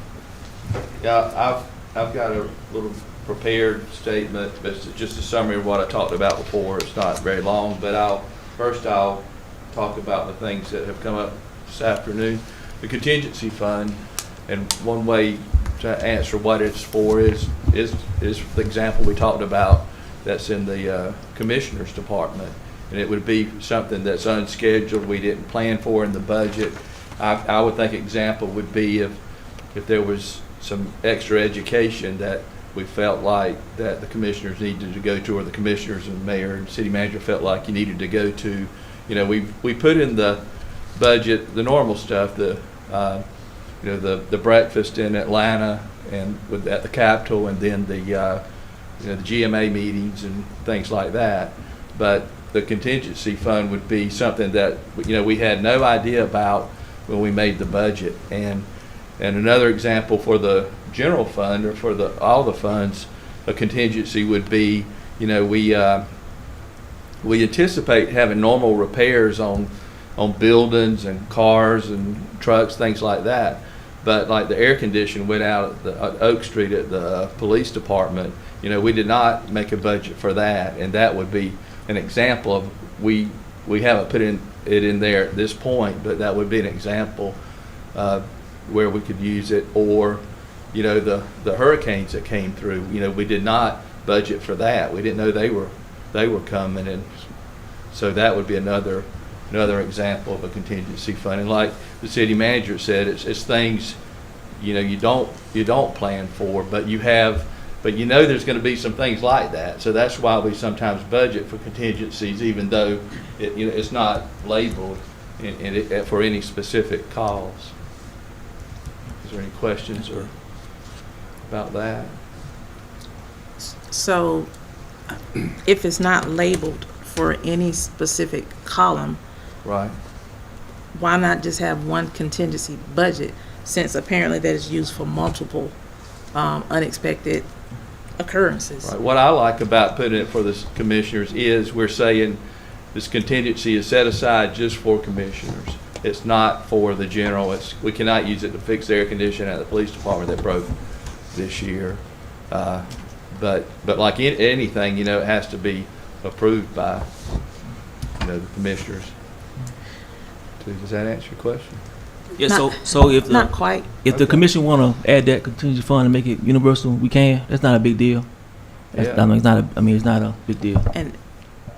got a little prepared statement, but it's just a summary of what I talked about before. It's not very long, but I'll talk about the things that have come up this afternoon. The contingency fund, and one way to answer what it's for is the example we talked about that's in the commissioner's department. And it would be something that's unscheduled, we didn't plan for in the budget. I would think example would be if there was some extra education that we felt like that the commissioners needed to go to, or the commissioners and mayor and city manager felt like you needed to go to. You know, we put in the budget the normal stuff, the the breakfast in Atlanta and at the Capitol, and then the the GMA meetings and things like that. But the contingency fund would be something that we had no idea about when we made the budget. And another example for the general fund, or for all the funds, a contingency would be, we anticipate having normal repairs on buildings and cars and trucks, things like that. But like the air condition went out at Oak Street at the police department, we did not make a budget for that, and that would be an example of we haven't put it in there at this point, but that would be an example where we could use it. Or the hurricanes that came through, we did not budget for that. We didn't know they were coming, and so that would be another example of a contingency fund. And like the city manager said, it's things you don't plan for, but there's going to be some things like that. So that's why we sometimes budget for contingencies, even though it's not labeled for any specific cause. Is there any questions or about that? So if it's not labeled for any specific column, Right. why not just have one contingency budget, since apparently that is used for multiple unexpected occurrences? Right. What I like about putting it for the commissioners is we're saying this contingency is set aside just for commissioners. It's not for the general. We cannot use it to fix the air conditioning at the police department that broke this year. But like anything, it has to be approved by the commissioners. Does that answer your question? Yeah, Not- so if Not quite. if the commission want to add that contingency fund and make it universal, we can. That's not a big deal. Yeah. It's not a big deal.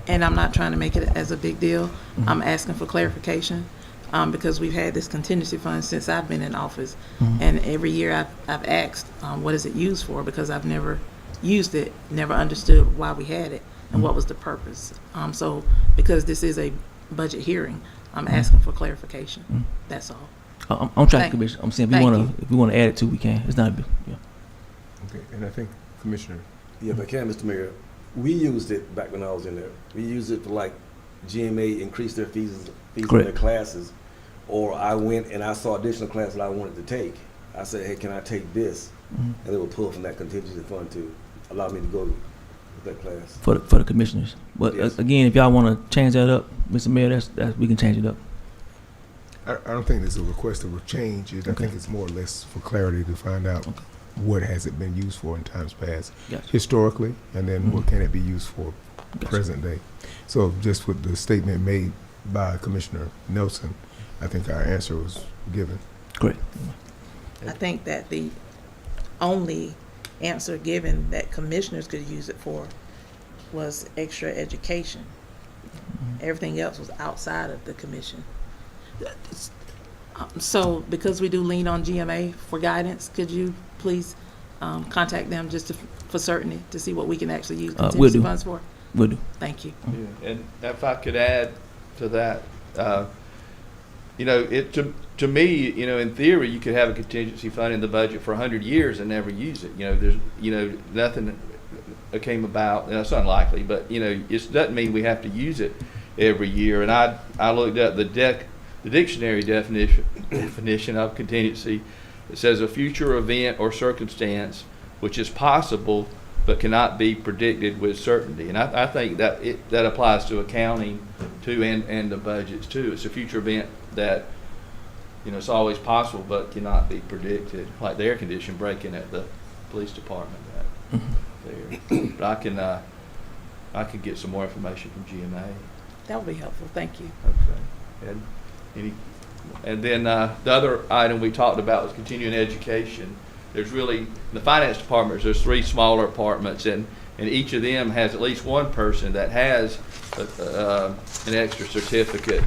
And I'm not trying to make it as a big deal. I'm asking for clarification, because we've had this contingency fund since I've been in office. And every year I've asked, what is it used for? Because I've never used it, never understood why we had it and what was the purpose. So because this is a budget hearing, I'm asking for clarification. That's all. I'm trying Thank- to commission. I'm saying thank you. if we want to add it to, we can. It's not a big. Yeah. Okay, and I think Commissioner. Yeah, if I can, Mr. Mayor, we used it back when I was in there. We used it for like GMA increased their fees in Correct. their classes, or I went and I saw additional classes that I wanted to take. I said, hey, can I take this? And they would pull from that contingency fund to allow me to go with that class. For the commissioners. But Yes. again, if y'all want to change that up, Mr. Mayor, that's we can change it up. I don't think there's a request of a change. I think it's more or less for clarity to find out what has it been used for in times past, Gotcha. historically, and then what can it be used for Gotcha. present day. So just with the statement made by Commissioner Nelson, I think our answer was given. Great. I think that the only answer given that commissioners could use it for was extra education. Everything else was outside of the commission. So because we do lean on GMA for guidance, could you please contact them just for certainty to see what we can actually use Will contingency do. funds for? Will do. Thank you. Yeah. And if I could add to that, to me, in theory, you could have a contingency fund in the budget for 100 years and never use it. There's, nothing that came about. It's unlikely, but it doesn't mean we have to use it every year. And I looked up the dictionary definition of contingency. It says a future event or circumstance which is possible but cannot be predicted with certainty. And I think that that applies to accounting too, and the budgets too. It's a future event that it's always possible but cannot be predicted, like the air condition breaking at the police department there. But I can get some more information from GMA. That would be helpful. Thank you. Okay. And then the other item we talked about was continuing education. There's really, in the finance departments, there's 3 smaller departments, and each of them has at least one person that has an extra certificate.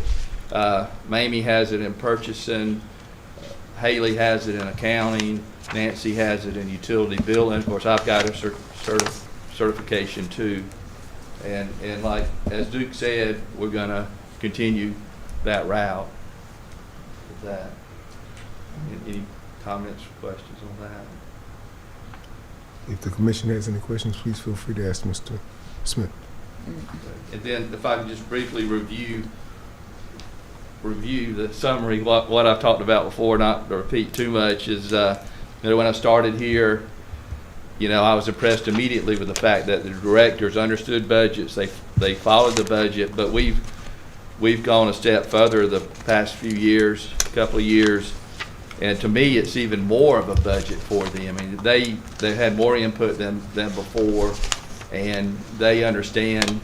Mamie has it in purchasing, Haley has it in accounting, Nancy has it in utility billing. Of course, I've got a certification too. And like, as Duke said, we're gonna continue that route with that. Any comments or questions on that? If the commission has any questions, please feel free to ask Mr. Smith. And then if I can just briefly review the summary, what I've talked about before, not to repeat too much, is when I started here, I was impressed immediately with the fact that the directors understood budgets, they followed the budget, but we've gone a step further the past few years, couple of years, and to me, it's even more of a budget for them. I mean, they had more input than before, and they understand,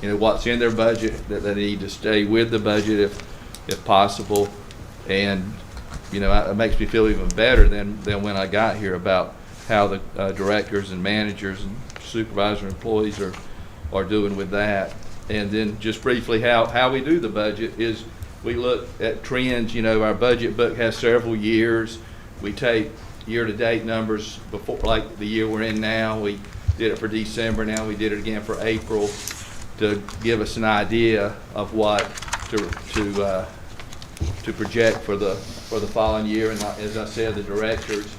what's in their budget, that they need to stay with the budget if possible, and it makes me feel even better than when I got here about how the directors and managers and supervisor employees are doing with that. And then just briefly how we do the budget is we look at trends. Our budget book has several years. We take year-to-date numbers before, like the year we're in now. We did it for December, now we did it again for April to give us an idea of what to project for the following year. And as I said, the directors,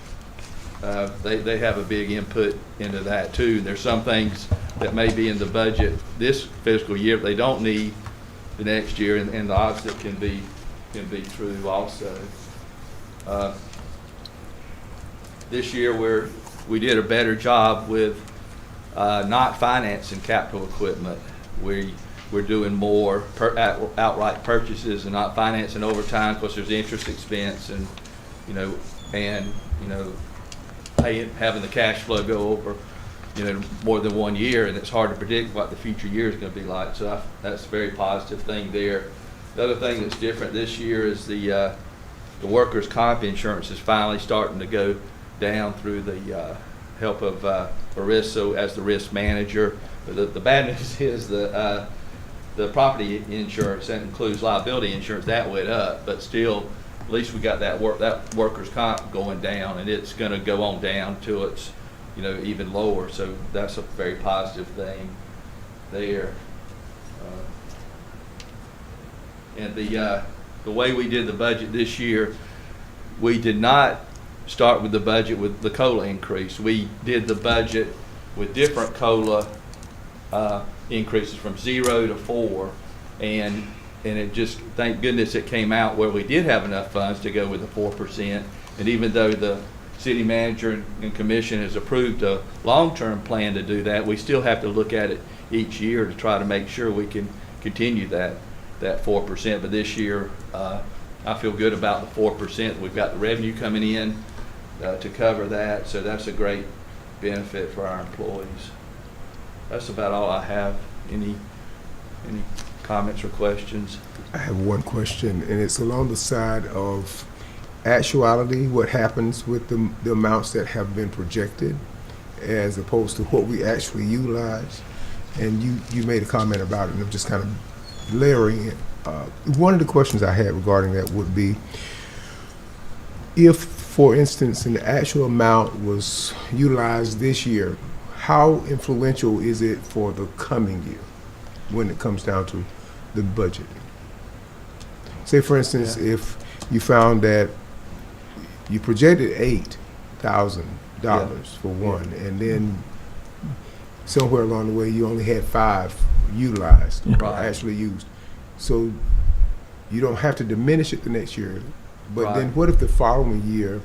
they have a big input into that too. There's some things that may be in the budget this fiscal year they don't need the next year, and the opposite can be true also. This year we did a better job with not financing capital equipment. We're doing more outright purchases and not financing overtime, because there's interest expense and having the cash flow go over more than 1 year, and it's hard to predict what the future year is going to be like. So that's a very positive thing there. The other thing that's different this year is the workers' comp insurance is finally starting to go down through the help of ERISA as the risk manager. But the bad news is the property insurance, that includes liability insurance, that went up, but still, at least we got that workers' comp going down, and it's going to go on down till it's even lower. So that's a very positive thing there. And the way we did the budget this year, we did not start with the budget with the COLA increase. We did the budget with different COLA increases from 0 to 4, and it just, thank goodness it came out where we did have enough funds to go with the 4%. And even though the city manager and commission has approved a long-term plan to do that, we still have to look at it each year to try to make sure we can continue that 4%. But this year, I feel good about the 4%. We've got the revenue coming in to cover that, so that's a great benefit for our employees. That's about all I have. Any comments or questions? I have one question, and it's along the side of actuality, what happens with the amounts that have been projected as opposed to what we actually utilize. And you made a comment about it, and I'm just kind of layering it. One of the questions I had regarding that would be, if, for instance, an actual amount was utilized this year, how influential is it for the coming year when it comes down to the budget? Say, for instance, if you found that you projected $8,000 for one, and then somewhere along the way you only had 5 utilized, or actually used. So you don't have to diminish it the next year. But then what if the following year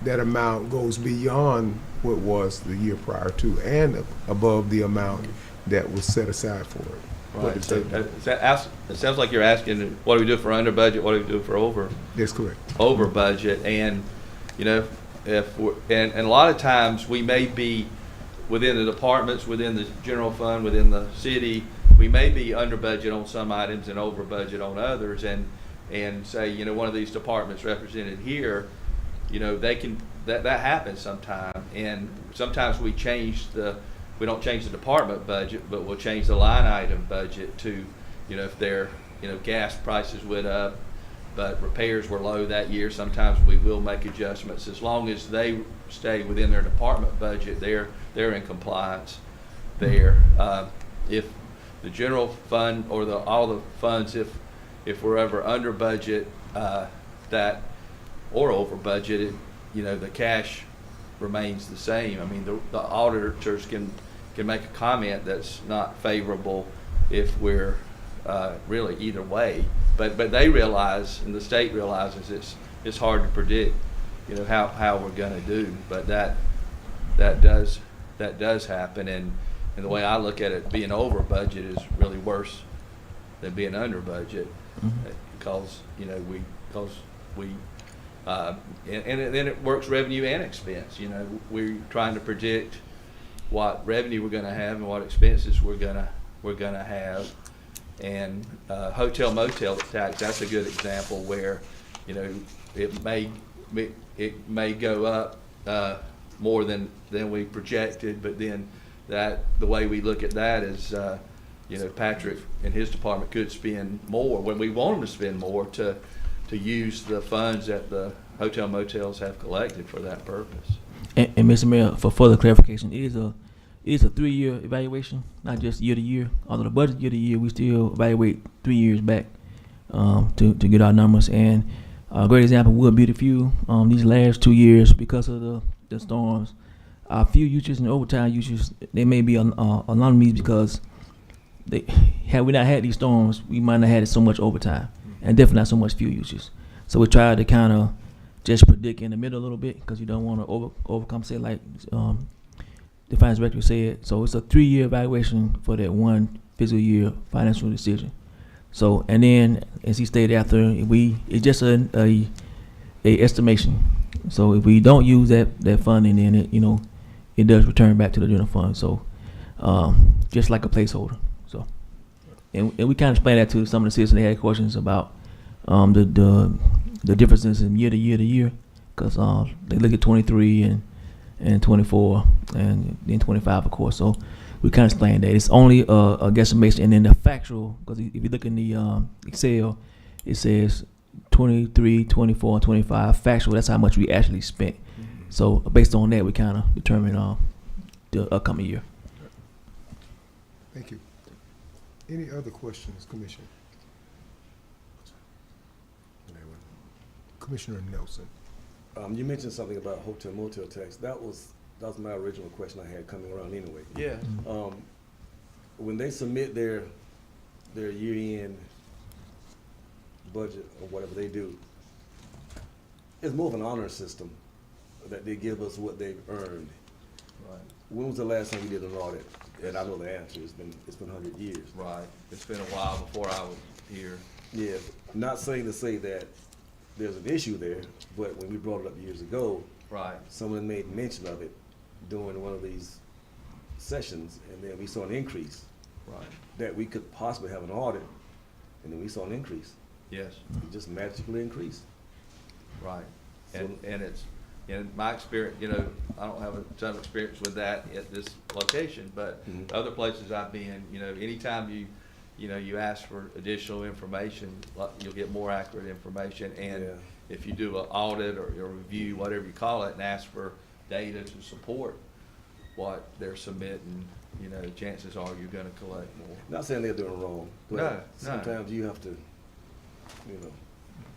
that amount goes beyond what was the year prior to and above the amount that was set aside for it? Right. So it sounds like you're asking, what do we do for under budget? What do we do for over? That's correct. Over budget, and if and a lot of times we may be within the departments, within the general fund, within the city, we may be under budget on some items and over budget on others, and say one of these departments represented here, they can that happens sometime, and sometimes we don't change the department budget, but we'll change the line item budget to, if their gas prices went up but repairs were low that year. Sometimes we will make adjustments. As long as they stay within their department budget, they're in compliance there. If the general fund or all the funds, if we're ever under budget, that or over budgeted, the cash remains the same. I mean, the auditors can make a comment that's not favorable if we're really either way. But they realize, and the state realizes, it's hard to predict, how we're going to do. But that does happen, and the way I look at it, being over budget is really worse than being under budget, because and then it works revenue and expense. We're trying to predict what revenue we're going to have and what expenses we're gonna have. And hotel motel tax, that's a good example where it may go up more than we projected, but then the way we look at that is Patrick and his department could spend more when we want them to spend more to use the funds that the hotel motels have collected for that purpose. And Mr. Mayor, for further clarification, it is a 3-year evaluation, not just year to year. Although the budget year to year, we still evaluate 3 years back to get our numbers. And a great example would be the fuel. These last 2 years, because of the storms, our fuel usage and overtime usage, they may be anomalies because had we not had these storms, we might not have had so much overtime and definitely not so much fuel usage. So we try to kind of just predict in the middle a little bit because you don't want to overcompensate like the finance director said. So it's a 3-year evaluation for that one fiscal year financial decision. So, and then as he stated after, it's just a estimation. So if we don't use that funding, then it does return back to the general fund. So just like a placeholder. So, and we kind of explained that to some of the citizens. They had questions about the differences in year to year, because they look at 23 and 24 and then 25, of course. So we kind of explained that it's only a guesstimation, and then the factual, because if you look in the Excel, it says 23, 24, and 25 factual. That's how much we actually spent. So based on that, we kind of determine the upcoming year. Thank you. Any other questions, Commissioner? Commissioner Nelson. You mentioned something about hotel motel tax. That was my original question I had coming around anyway. Yeah. When they submit their year-end budget or whatever they do, it's more of an honor system that they give us what they've earned. Right. When was the last time you did an audit? And I know the answer. It's been 100 years. Right. It's been a while before I was here. Yeah. Not saying to say that there's an issue there, but when we brought it up years ago, Right. someone made mention of it during one of these sessions, and then we saw an increase. Right. That we could possibly have an audit, and then we saw an increase. Yes. It just magically increased. Right. And it's, in my experience, I don't have a ton of experience with that at this location, but other places I've been, anytime you ask for additional information, you'll get more accurate information. And if you do an audit or a review, whatever you call it, and ask for data to support what they're submitting, chances are you're going to collect more. Not saying they're doing wrong, but No. sometimes you have to,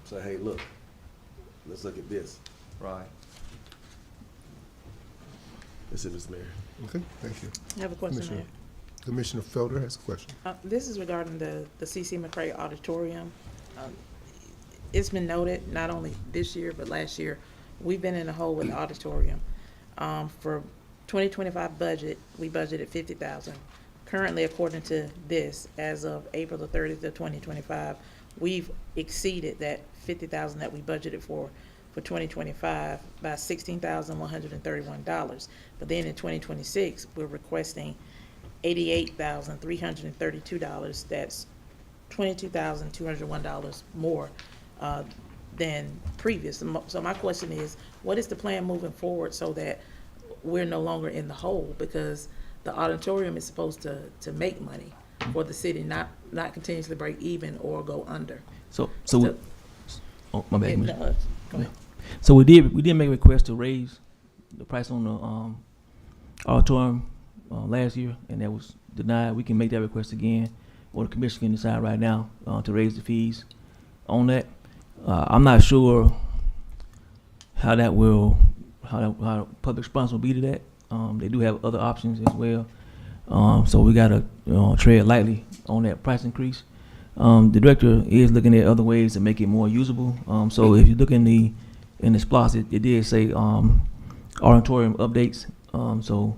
say, hey, look, let's look at this. Right. That's it, Mr. Mayor. Okay, thank you. I have a question, Mayor. Commissioner Felder has a question. This is regarding the C.C. McCray Auditorium. It's been noted, not only this year, but last year, we've been in a hole with the auditorium. For 2025 budget, we budgeted $50,000. Currently, according to this, as of April the 30th of 2025, we've exceeded that $50,000 that we budgeted for 2025 by $16,131. But then in 2026, we're requesting $88,332. That's $22,201 more than previous. So my question is, what is the plan moving forward so that we're no longer in the hole? Because the auditorium is supposed to make money for the city, not continuously break even or go under. So Oh, my bad. It Commissioner. does. Go ahead. So we did make a request to raise the price on the auditorium last year, and that was denied. We can make that request again, or the commission can decide right now to raise the fees on that. I'm not sure how public response will be to that. They do have other options as well, so we gotta tread lightly on that price increase. The director is looking at other ways to make it more usable. So if you look in the SPLOS, it did say auditorium updates. So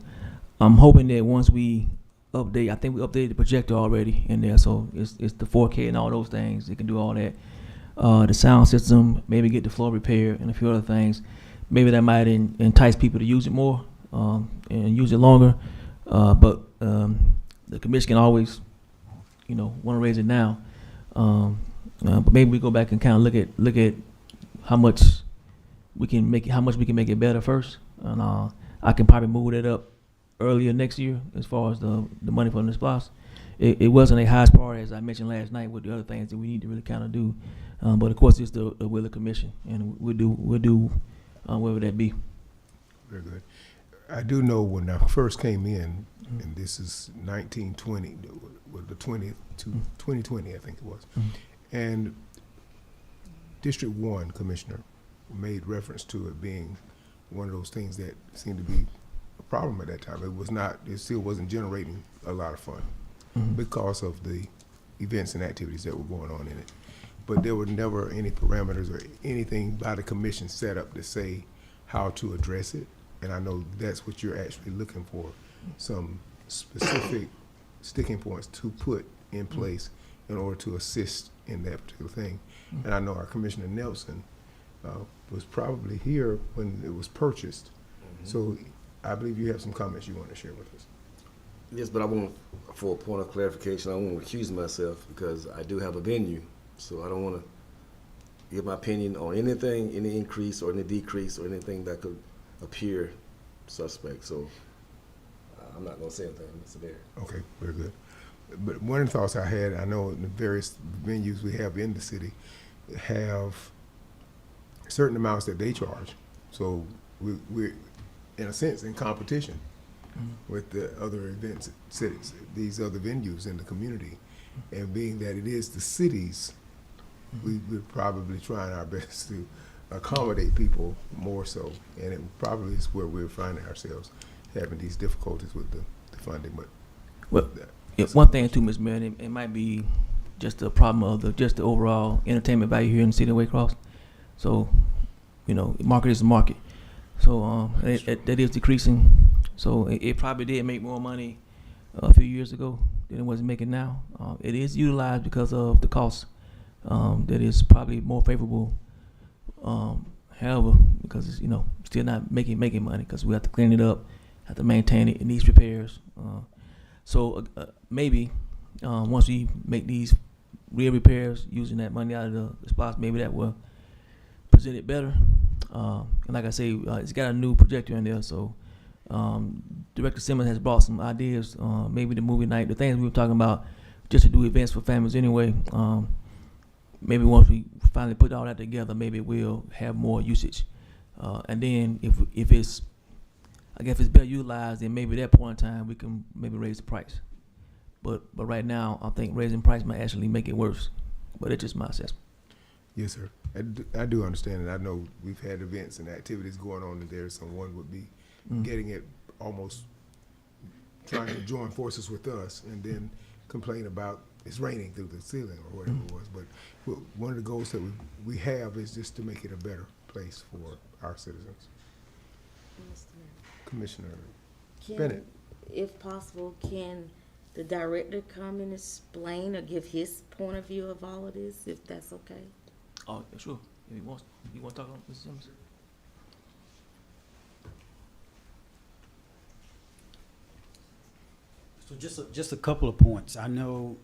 I'm hoping that once we update, I think we updated the projector already in there, so it's the 4K and all those things. It can do all that. The sound system, maybe get the floor repaired and a few other things. Maybe that might entice people to use it more and use it longer. But the commission can always, want to raise it now. But maybe we go back and kind of look at how much we can make it better first, and I can probably move that up earlier next year as far as the money for the SPLOS. It wasn't a highest priority, as I mentioned last night, with the other things that we need to really kind of do. But of course, it's the will of the commission, and we'll do whatever that be. Very good. I do know when I first came in, and this is 1920, with the 2020, I think it was, and District 1 Commissioner made reference to it being one of those things that seemed to be a problem at that time. It still wasn't generating a lot of fun because of the events and activities that were going on in it. But there were never any parameters or anything by the commission set up to say how to address it. And I know that's what you're actually looking for, some specific sticking points to put in place in order to assist in that particular thing. And I know our Commissioner Nelson was probably here when it was purchased. So I believe you have some comments you want to share with us. Yes, but I want, for a point of clarification, I want to recuse myself because I do have a venue, so I don't want to give my opinion on anything, any increase or any decrease or anything that could appear suspect. So I'm not going to say anything, Mr. Mayor. Okay, very good. But one of the thoughts I had, I know the various venues we have in the city have certain amounts that they charge. So we're in a sense in competition with the other events, cities, these other venues in the community. And being that it is the cities, we're probably trying our best to accommodate people more so. And it probably is where we're finding ourselves having these difficulties with the funding. But One thing too, Ms. Mayor, it might be just the problem of the overall entertainment value here in the city of Waycross. So, market is the market. So that is decreasing. So it probably did make more money a few years ago than it was making now. It is utilized because of the cost. That is probably more favorable. However, because it's still not making money because we have to clean it up, have to maintain it. It needs repairs. So maybe once we make these real repairs using that money out of the spots, maybe that will present it better. And like I say, it's got a new projector in there, so Director Simmons has brought some ideas, maybe the movie night, the things we were talking about, just to do events for families anyway. Maybe once we finally put all that together, maybe we'll have more usage. And then if it's better utilized, then maybe at that point in time we can maybe raise the price. But right now, I think raising price might actually make it worse. But it's just my assessment. yes, sir. I do understand it. I know we've had events and activities going on in there. Someone would be getting it almost trying to join forces with us and then complain about it's raining through the ceiling or whatever it was. But one of the goals that we have is just to make it a better place for our citizens. Commissioner Bennett. If possible, can the director come and explain or give his point of view of all of this, if that's okay? Oh, yeah, sure. If you want to talk on Mr. Simmons? So just a couple of points. I know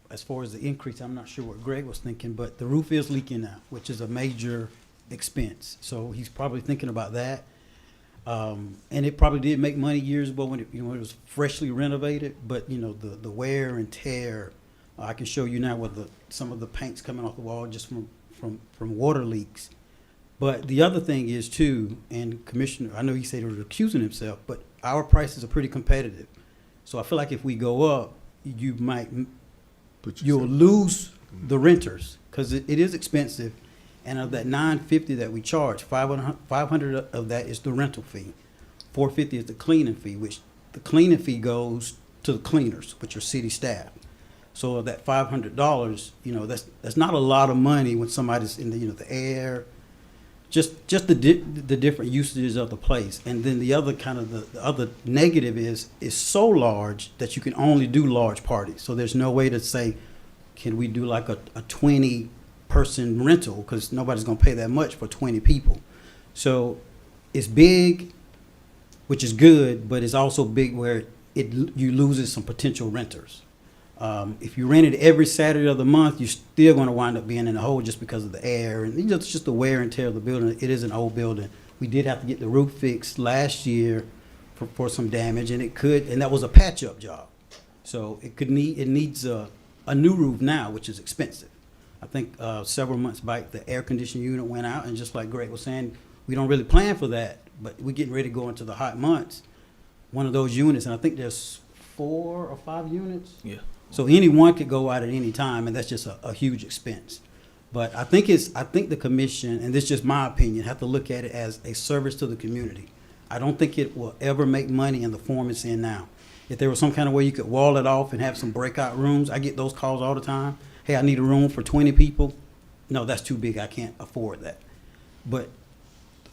as far as the increase, I'm not sure what Greg was thinking, but the roof is leaking now, which is a major expense. So he's probably thinking about that. And it probably did make money years ago when it was freshly renovated. But the wear and tear, I can show you now with some of the paint's coming off the wall just from water leaks. But the other thing is too, and Commissioner, I know he said he was accusing himself, but our prices are pretty competitive. So I feel like if we go up, you'll lose the renters, because it is expensive. And of that $950 that we charge, 500 of that is the rental fee. $450 is the cleaning fee, which the cleaning fee goes to the cleaners, which are city staff. So of that $500, that's not a lot of money when somebody's in the air, just the different usages of the place. And then the other the other negative is it's so large that you can only do large parties. So there's no way to say, can we do like a 20-person rental, because nobody's going to pay that much for 20 people. So it's big, which is good, but it's also big where you loses some potential renters. If you rent it every Saturday of the month, you're still going to wind up being in the hole just because of the air and just the wear and tear of the building. It is an old building. We did have to get the roof fixed last year for some damage, and that was a patch-up job. So it needs a new roof now, which is expensive. I think several months back, the air conditioning unit went out, and just like Greg was saying, we don't really plan for that, but we're getting ready to go into the hot months. One of those units, and I think there's 4 or 5 units. Yeah. So any one could go out at any time, and that's just a huge expense. But I think the commission, and this is just my opinion, have to look at it as a service to the community. I don't think it will ever make money in the form it's in now. If there was some kind of way you could wall it off and have some breakout rooms, I get those calls all the time. Hey, I need a room for 20 people. No, that's too big. I can't afford that. But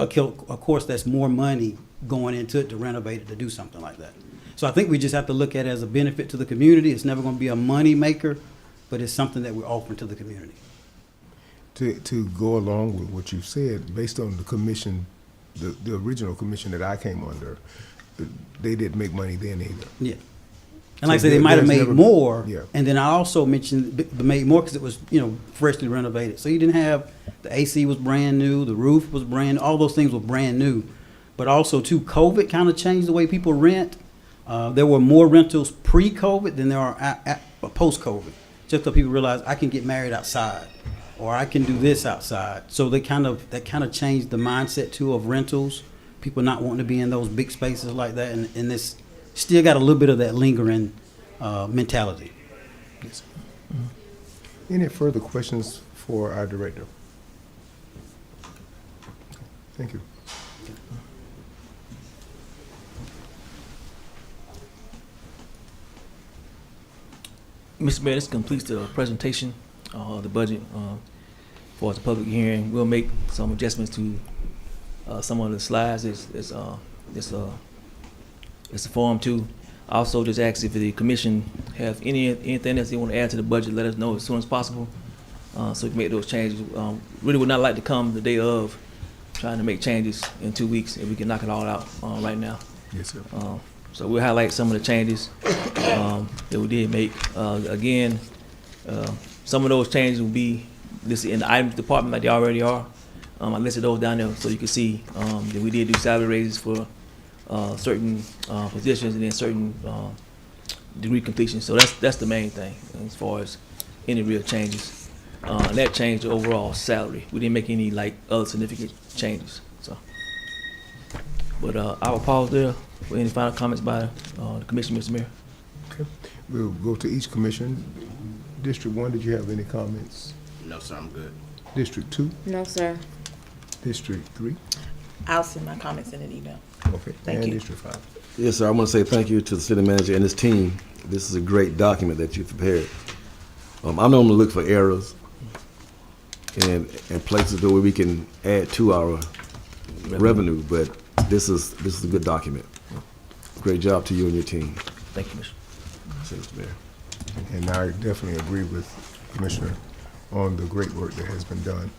of course, that's more money going into it to renovate it, to do something like that. So I think we just have to look at it as a benefit to the community. It's never going to be a money maker, but it's something that we're offering to the community. To go along with what you said, based on the commission, the original commission that I came under, they didn't make money then either. Yeah. And like I said, they might have made more. Yeah. And then I also mentioned the made more because it was, freshly renovated. So you didn't have, the AC was brand new, the roof was brand, all those things were brand new. But also too, COVID kind of changed the way people rent. There were more rentals pre-COVID than there are post-COVID. Just so people realize I can get married outside, or I can do this outside. So that kind of changed the mindset too of rentals. People not wanting to be in those big spaces like that, and this still got a little bit of that lingering mentality. Yes. Mm-hmm. Any further questions for our director? Thank you. Mr. Mayor, this completes the presentation of the budget for the public hearing. We'll make some adjustments to some of the slides. It's a form too. Also, just ask if the commission have anything else they want to add to the budget. Let us know as soon as possible, so we can make those changes. Really would not like to come the day of trying to make changes in 2 weeks if we can knock it all out right now. Yes, sir. So we'll highlight some of the changes that we did make. Again, some of those changes will be listed in the items department like they already are. I listed those down there so you can see that we did do salary raises for certain positions and then certain degree completion. So that's the main thing as far as any real changes. And that changed the overall salary. We didn't make any other significant changes. So, but I will pause there for any final comments by the commission, Mr. Mayor. Okay. We'll go to each commission. District 1, did you have any comments? No, sir, I'm good. District 2? No, sir. District 3? I'll send my comments in an email. Okay. Thank and you. District 5? Yes, sir. I want to say thank you to the city manager and his team. This is a great document that you prepared. I normally look for errors and places where we can add to our revenue, but this is a good document. Great job to you and your team. Thank you, Mr. Mr. Mayor. And I definitely agree with Commissioner on the great work that has been done,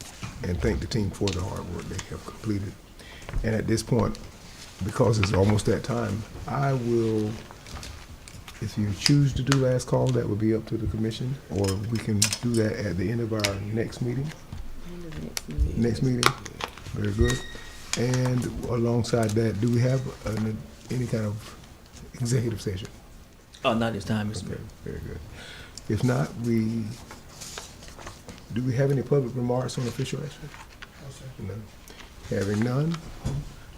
and thank the team for the hard work they have completed. And at this point, because it's almost that time, I will, if you choose to do last call, that will be up to the commission, or we can do that at the end of our next meeting. Next meeting. Very good. And alongside that, do we have any kind of executive session? Oh, not this time, Mr. Mayor. Very good. If not, we Do we have any public remarks on official action? No. Having none,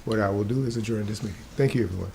what I will do is adjourn this meeting. Thank you, everyone.